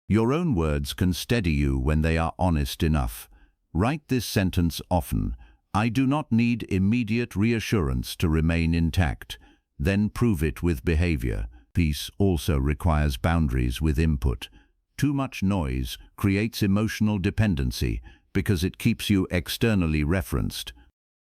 A: Your own words can steady you when they are honest enough. Write this sentence often. I do not need immediate reassurance to remain intact. Then prove it with behavior. Peace also requires boundaries with input. Too much noise creates emotional dependency because it keeps you externally referenced.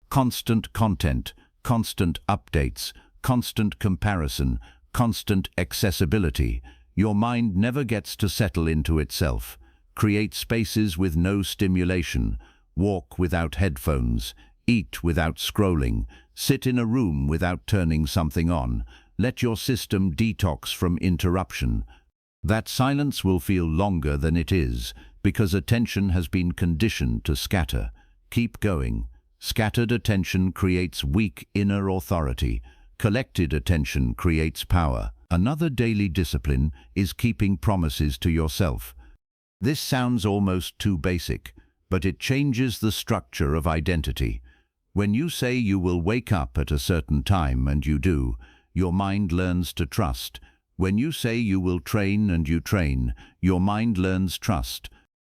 A: Constant content, constant updates, constant comparison, constant accessibility. Your mind never gets to settle into itself. Create spaces with no stimulation. Walk without headphones. Eat without scrolling. Sit in a room without turning something on. Let your system detox from interruption. That silence will feel longer than it is because attention has been conditioned to scatter. Keep going. Scattered attention creates weak inner authority. Collected attention creates power. Another daily discipline is keeping promises to yourself. This sounds almost too basic, but it changes the structure of identity. When you say you will wake up at a certain time and you do, your mind learns to trust. When you say you will train and you train, your mind learns trust.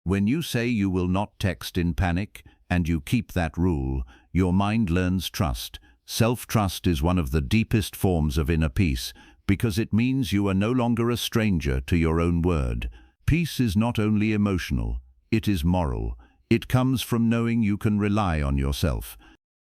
A: When you say you will not text in panic and you keep that rule, your mind learns trust. Self-trust is one of the deepest forms of inner peace because it means you are no longer a stranger to your own word. Peace is not only emotional, it is moral. It comes from knowing you can rely on yourself.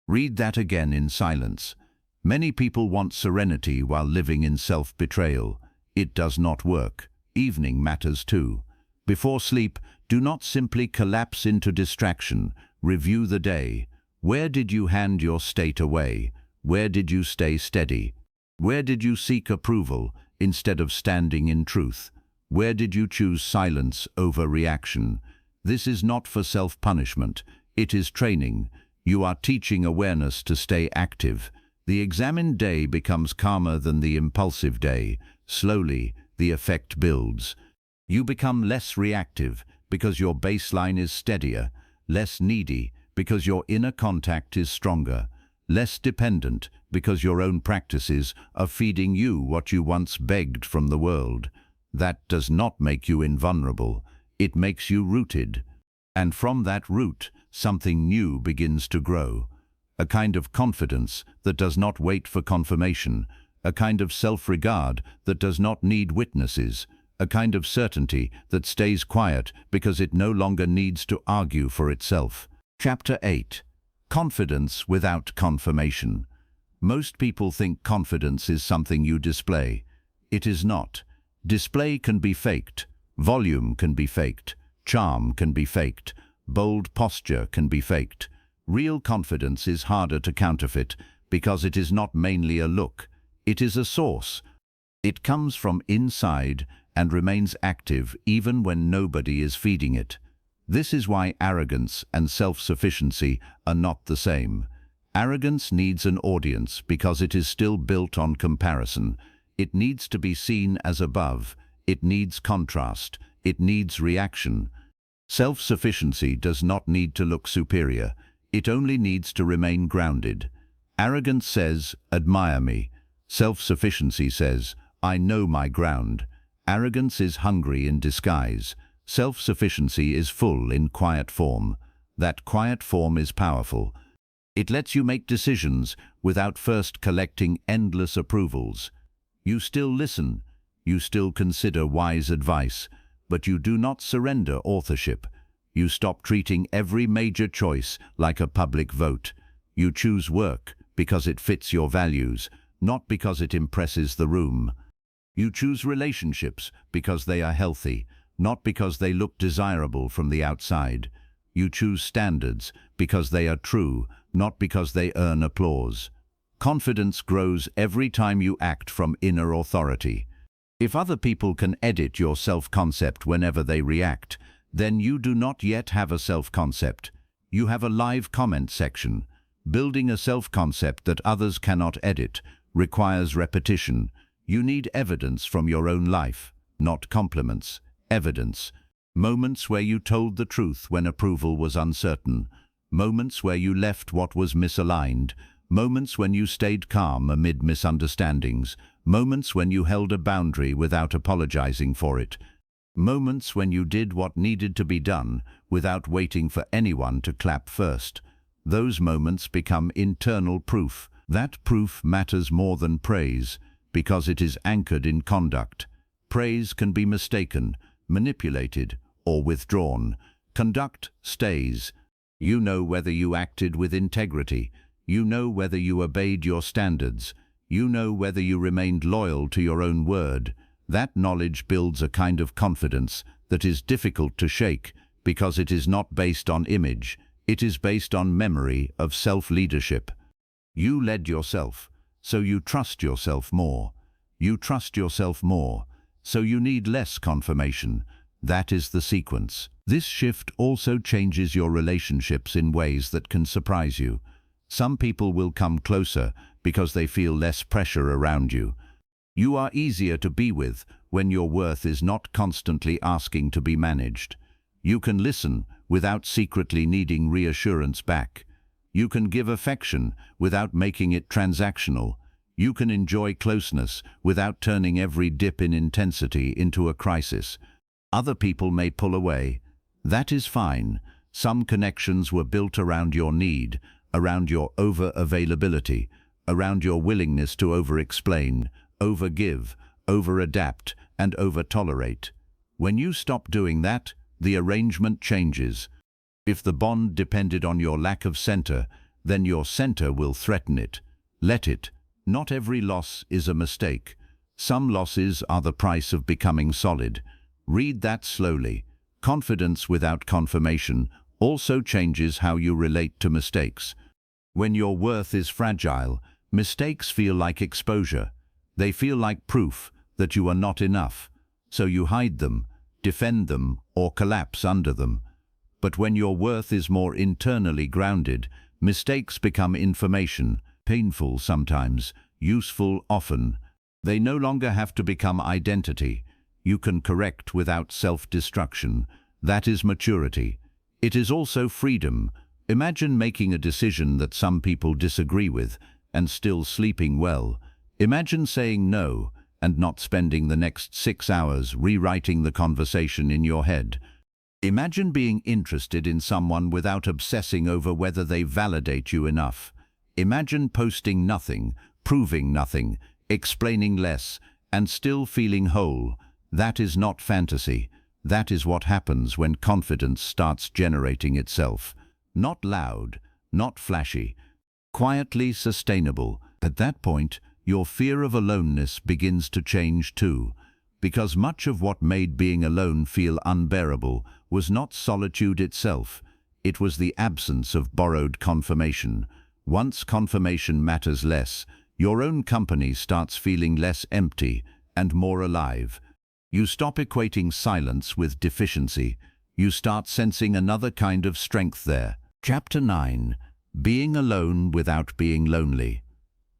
A: Read that again in silence. Many people want serenity while living in self-betrayal. It does not work. Evening matters too. Before sleep, do not simply collapse into distraction. Review the day. Where did you hand your state away? Where did you stay steady? Where did you seek approval instead of standing in truth? Where did you choose silence over reaction? This is not for self-punishment. It is training. You are teaching awareness to stay active. The examined day becomes calmer than the impulsive day. Slowly, the effect builds. You become less reactive because your baseline is steadier, less needy because your inner contact is stronger, less dependent because your own practices are feeding you what you once begged from the world. That does not make you invulnerable. It makes you rooted. And from that root, something new begins to grow. A kind of confidence that does not wait for confirmation, a kind of self-regard that does not need witnesses, a kind of certainty that stays quiet because it no longer needs to argue for itself. Chapter 8. Confidence without confirmation. Most people think confidence is something you display. It is not. Display can be faked. Volume can be faked. Charm can be faked. Bold posture can be faked. Real confidence is harder to counterfeit because it is not mainly a look. It is a source. It comes from inside and remains active even when nobody is feeding it. This is why arrogance and self-sufficiency are not the same. Arrogance needs an audience because it is still built on comparison. It needs to be seen as above. It needs contrast. It needs reaction. Self-sufficiency does not need to look superior. It only needs to remain grounded. Arrogance says, admire me. Self-sufficiency says, I know my ground. Arrogance is hungry in disguise. Self-sufficiency is full in quiet form. That quiet form is powerful. It lets you make decisions without first collecting endless approvals. You still listen. You still consider wise advice, but you do not surrender authorship. You stop treating every major choice like a public vote. You choose work because it fits your values, not because it impresses the room. You choose relationships because they are healthy, not because they look desirable from the outside. You choose standards because they are true, not because they earn applause. Confidence grows every time you act from inner authority. If other people can edit your self-concept whenever they react, then you do not yet have a self-concept. You have a live comment section. Building a self-concept that others cannot edit requires repetition. You need evidence from your own life, not compliments. Evidence. Moments where you told the truth when approval was uncertain. Moments where you left what was misaligned. Moments when you stayed calm amid misunderstandings. Moments when you held a boundary without apologizing for it. Moments when you did what needed to be done without waiting for anyone to clap first. Those moments become internal proof. That proof matters more than praise because it is anchored in conduct. Praise can be mistaken, manipulated, or withdrawn. Conduct stays. You know whether you acted with integrity. You know whether you obeyed your standards. You know whether you remained loyal to your own word. That knowledge builds a kind of confidence that is difficult to shake because it is not based on image. It is based on memory of self-leadership. You led yourself, so you trust yourself more. You trust yourself more, so you need less confirmation. That is the sequence. This shift also changes your relationships in ways that can surprise you. Some people will come closer because they feel less pressure around you. You are easier to be with when your worth is not constantly asking to be managed. You can listen without secretly needing reassurance back. You can give affection without making it transactional. You can enjoy closeness without turning every dip in intensity into a crisis. Other people may pull away. That is fine. Some connections were built around your need, around your over-availability, around your willingness to over-explain, over-give, over-adapt, and over-tolerate. When you stop doing that, the arrangement changes. If the bond depended on your lack of center, then your center will threaten it. Let it. Not every loss is a mistake. Some losses are the price of becoming solid. Read that slowly. Confidence without confirmation also changes how you relate to mistakes. When your worth is fragile, mistakes feel like exposure. They feel like proof that you are not enough. So you hide them, defend them, or collapse under them. But when your worth is more internally grounded, mistakes become information, painful sometimes, useful often. They no longer have to become identity. You can correct without self-destruction. That is maturity. It is also freedom. Imagine making a decision that some people disagree with and still sleeping well. Imagine saying no and not spending the next 6 hours rewriting the conversation in your head. Imagine being interested in someone without obsessing over whether they validate you enough. Imagine posting nothing, proving nothing, explaining less, and still feeling whole. That is not fantasy. That is what happens when confidence starts generating itself. Not loud, not flashy, quietly sustainable. At that point, your fear of aloneness begins to change too, because much of what made being alone feel unbearable was not solitude itself. It was the absence of borrowed confirmation. Once confirmation matters less, your own company starts feeling less empty and more alive. You stop equating silence with deficiency. You start sensing another kind of strength there. Chapter 9. Being alone without being lonely.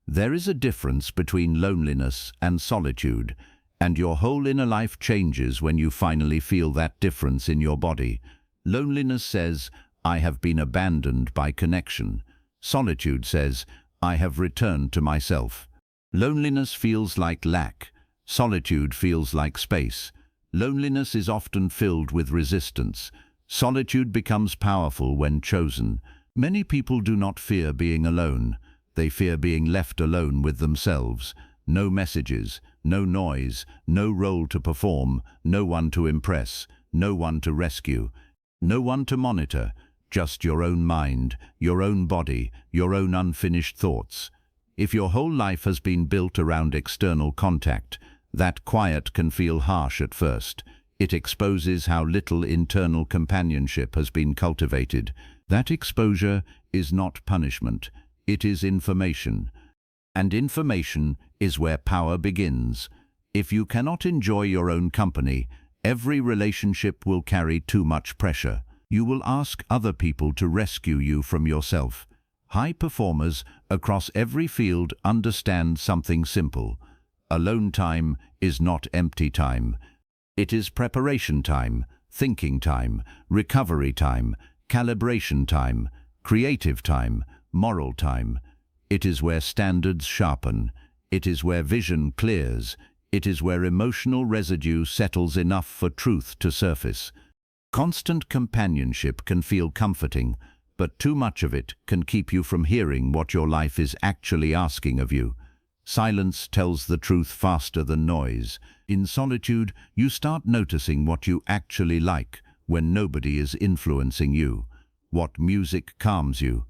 A: There is a difference between loneliness and solitude, and your whole inner life changes when you finally feel that difference in your body. Loneliness says, I have been abandoned by connection. Solitude says, I have returned to myself. Loneliness feels like lack. Solitude feels like space. Loneliness is often filled with resistance. Solitude becomes powerful when chosen. Many people do not fear being alone. They fear being left alone with themselves. No messages, no noise, no role to perform, no one to impress, no one to rescue, no one to monitor, just your own mind, your own body, your own unfinished thoughts. If your whole life has been built around external contact, that quiet can feel harsh at first. It exposes how little internal companionship has been cultivated. That exposure is not punishment, it is information. And information is where power begins. If you cannot enjoy your own company, every relationship will carry too much pressure. You will ask other people to rescue you from yourself. High performers across every field understand something simple. Alone time is not empty time. It is preparation time, thinking time, recovery time, calibration time, creative time, moral time. It is where standards sharpen. It is where vision clears. It is where emotional residue settles enough for truth to surface. Constant companionship can feel comforting, but too much of it can keep you from hearing what your life is actually asking of you. Silence tells the truth faster than noise. In solitude, you start noticing what you actually like when nobody is influencing you. What music calms you.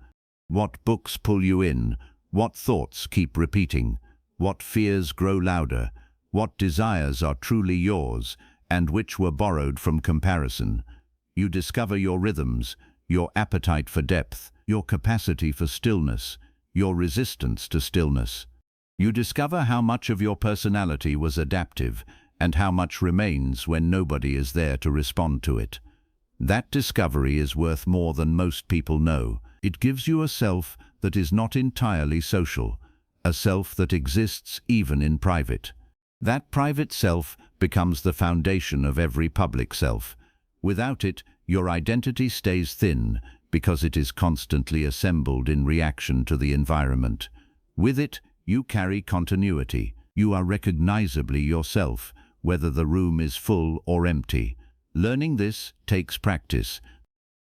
A: What books pull you in. What thoughts keep repeating. What fears grow louder. What desires are truly yours, and which were borrowed from comparison. You discover your rhythms, your appetite for depth, your capacity for stillness, your resistance to stillness. You discover how much of your personality was adaptive and how much remains when nobody is there to respond to it. That discovery is worth more than most people know. It gives you a self that is not entirely social, a self that exists even in private. That private self becomes the foundation of every public self. Without it, your identity stays thin because it is constantly assembled in reaction to the environment. With it, you carry continuity. You are recognizably yourself, whether the room is full or empty. Learning this takes practice.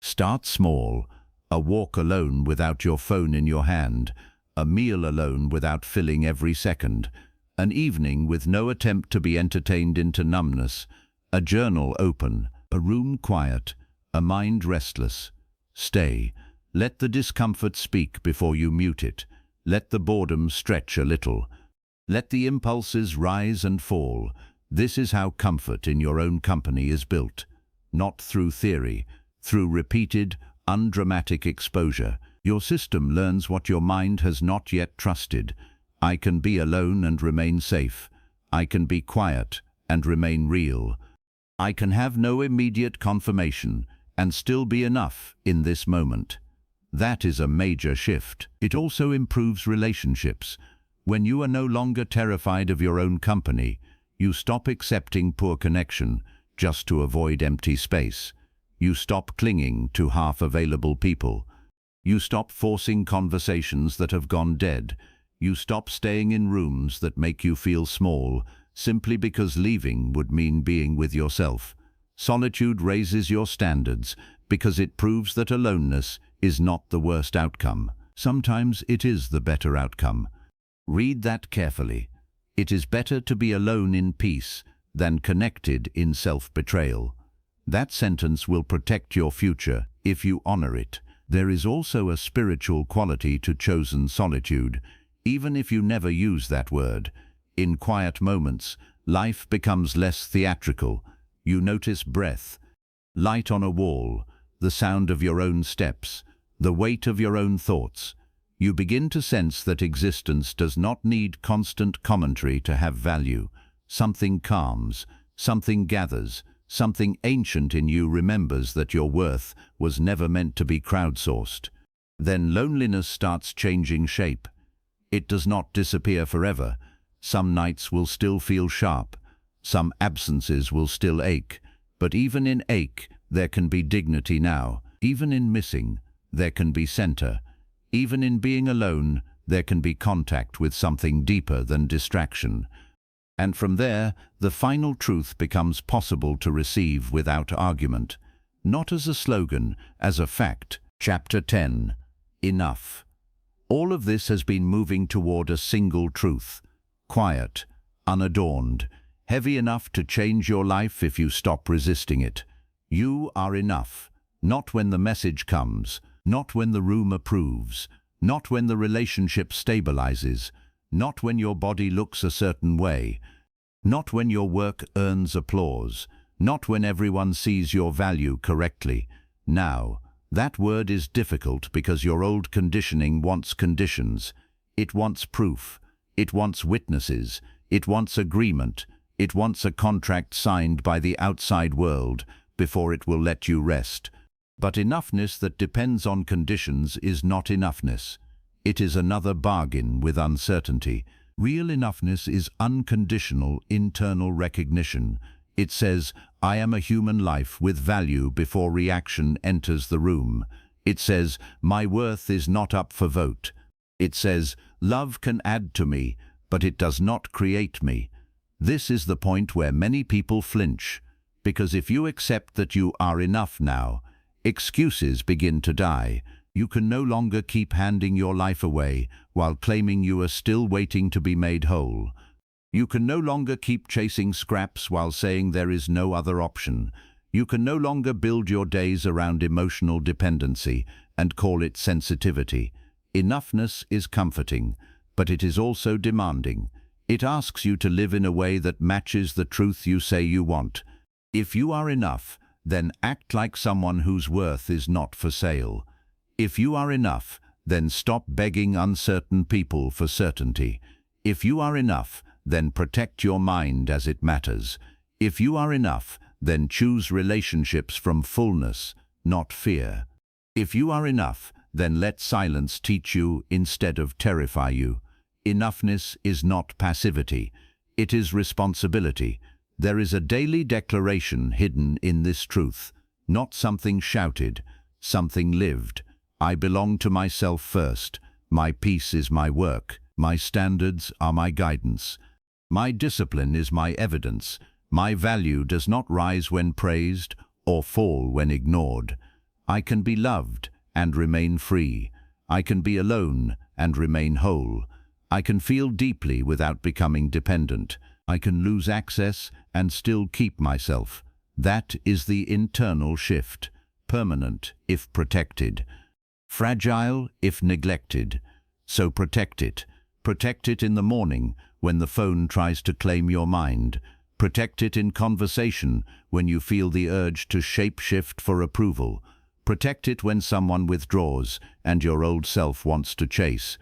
A: Start small. A walk alone without your phone in your hand. A meal alone without filling every second. An evening with no attempt to be entertained into numbness. A journal open. A room quiet. A mind restless. Stay. Let the discomfort speak before you mute it. Let the boredom stretch a little. Let the impulses rise and fall. This is how comfort in your own company is built. Not through theory, through repeated, undramatic exposure. Your system learns what your mind has not yet trusted. I can be alone and remain safe. I can be quiet and remain real. I can have no immediate confirmation and still be enough in this moment. That is a major shift. It also improves relationships. When you are no longer terrified of your own company, you stop accepting poor connection just to avoid empty space. You stop clinging to half-available people. You stop forcing conversations that have gone dead. You stop staying in rooms that make you feel small, simply because leaving would mean being with yourself. Solitude raises your standards because it proves that aloneness is not the worst outcome. Sometimes it is the better outcome. Read that carefully. It is better to be alone in peace than connected in self-betrayal. That sentence will protect your future if you honor it. There is also a spiritual quality to chosen solitude, even if you never use that word. In quiet moments, life becomes less theatrical. You notice breath, light on a wall, the sound of your own steps, the weight of your own thoughts. You begin to sense that existence does not need constant commentary to have value. Something calms, something gathers, something ancient in you remembers that your worth was never meant to be crowdsourced. Then loneliness starts changing shape. It does not disappear forever. Some nights will still feel sharp. Some absences will still ache. But even in ache, there can be dignity now. Even in missing, there can be center. Even in being alone, there can be contact with something deeper than distraction. And from there, the final truth becomes possible to receive without argument. Not as a slogan, as a fact. Chapter 10. Enough. All of this has been moving toward a single truth. Quiet, unadorned, heavy enough to change your life if you stop resisting it. You are enough. Not when the message comes, not when the room approves, not when the relationship stabilizes, not when your body looks a certain way, not when your work earns applause, not when everyone sees your value correctly. Now, that word is difficult because your old conditioning wants conditions. It wants proof. It wants witnesses. It wants agreement. It wants a contract signed by the outside world before it will let you rest. But enoughness that depends on conditions is not enoughness. It is another bargain with uncertainty. Real enoughness is unconditional internal recognition. It says, I am a human life with value before reaction enters the room. It says, my worth is not up for vote. It says, love can add to me, but it does not create me. This is the point where many people flinch, because if you accept that you are enough now, excuses begin to die. You can no longer keep handing your life away while claiming you are still waiting to be made whole. You can no longer keep chasing scraps while saying there is no other option. You can no longer build your days around emotional dependency and call it sensitivity. Enoughness is comforting, but it is also demanding. It asks you to live in a way that matches the truth you say you want. If you are enough, then act like someone whose worth is not for sale. If you are enough, then stop begging uncertain people for certainty. If you are enough, then protect your mind as it matters. If you are enough, then choose relationships from fullness, not fear. If you are enough, then let silence teach you instead of terrify you. Enoughness is not passivity. It is responsibility. There is a daily declaration hidden in this truth, not something shouted, something lived. I belong to myself first. My peace is my work. My standards are my guidance. My discipline is my evidence. My value does not rise when praised or fall when ignored. I can be loved and remain free. I can be alone and remain whole. I can feel deeply without becoming dependent. I can lose access and still keep myself. That is the internal shift, permanent if protected, fragile if neglected. So protect it. Protect it in the morning when the phone tries to claim your mind. Protect it in conversation when you feel the urge to shape-shift for approval. Protect it when someone withdraws and your old self wants to chase.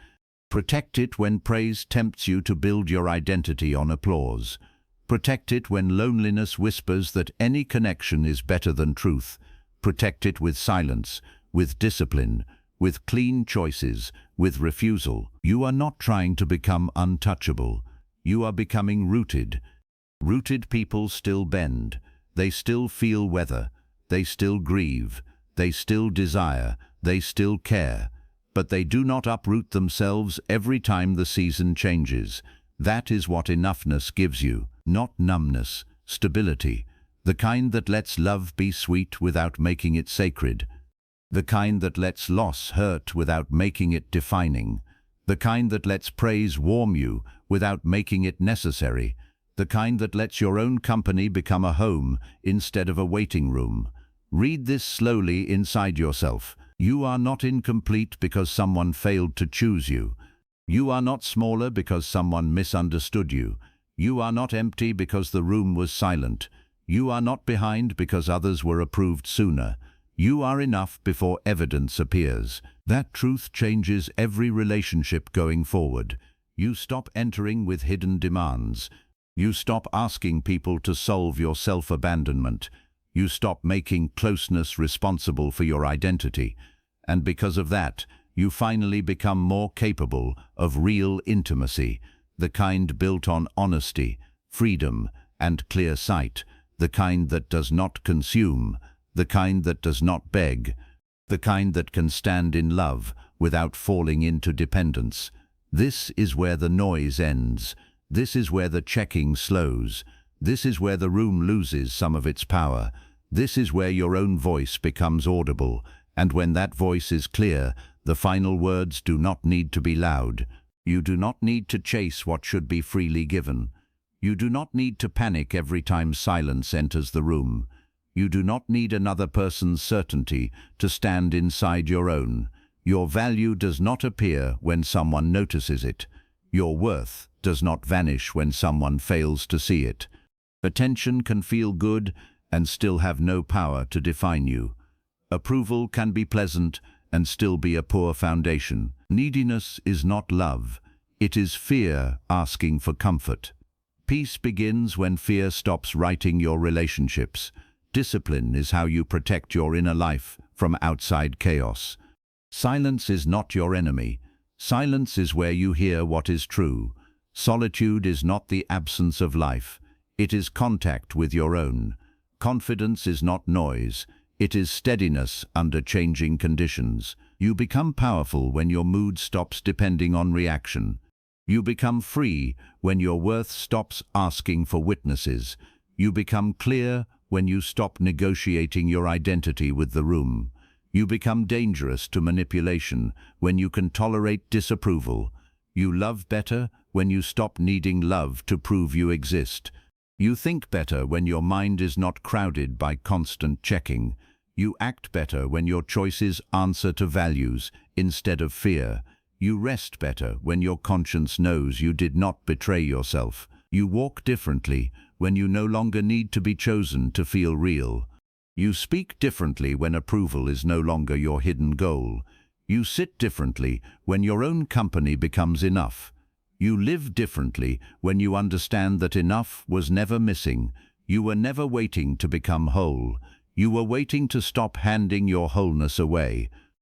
A: Protect it when praise tempts you to build your identity on applause. Protect it when loneliness whispers that any connection is better than truth. Protect it with silence, with discipline, with clean choices, with refusal. You are not trying to become untouchable. You are becoming rooted. Rooted people still bend. They still feel weather. They still grieve. They still desire. They still care. But they do not uproot themselves every time the season changes. That is what enoughness gives you, not numbness, stability, the kind that lets love be sweet without making it sacred, the kind that lets loss hurt without making it defining, the kind that lets praise warm you without making it necessary, the kind that lets your own company become a home instead of a waiting room. Read this slowly inside yourself. You are not incomplete because someone failed to choose you. You are not smaller because someone misunderstood you. You are not empty because the room was silent. You are not behind because others were approved sooner. You are enough before evidence appears. That truth changes every relationship going forward. You stop entering with hidden demands. You stop asking people to solve your self-abandonment. You stop making closeness responsible for your identity. And because of that, you finally become more capable of real intimacy, the kind built on honesty, freedom, and clear sight, the kind that does not consume, the kind that does not beg, the kind that can stand in love without falling into dependence. This is where the noise ends. This is where the checking slows. This is where the room loses some of its power. This is where your own voice becomes audible, and when that voice is clear, the final words do not need to be loud. You do not need to chase what should be freely given. You do not need to panic every time silence enters the room. You do not need another person's certainty to stand inside your own. Your value does not appear when someone notices it. Your worth does not vanish when someone fails to see it. Attention can feel good and still have no power to define you. Approval can be pleasant and still be a poor foundation. Neediness is not love. It is fear asking for comfort. Peace begins when fear stops writing your relationships. Discipline is how you protect your inner life from outside chaos. Silence is not your enemy. Silence is where you hear what is true. Solitude is not the absence of life. It is contact with your own. Confidence is not noise. It is steadiness under changing conditions. You become powerful when your mood stops depending on reaction. You become free when your worth stops asking for witnesses. You become clear when you stop negotiating your identity with the room. You become dangerous to manipulation when you can tolerate disapproval. You love better when you stop needing love to prove you exist. You think better when your mind is not crowded by constant checking. You act better when your choices answer to values instead of fear. You rest better when your conscience knows you did not betray yourself. You walk differently when you no longer need to be chosen to feel real. You speak differently when approval is no longer your hidden goal. You sit differently when your own company becomes enough. You live differently when you understand that enough was never missing. You were never waiting to become whole. You were waiting to stop handing your wholeness away.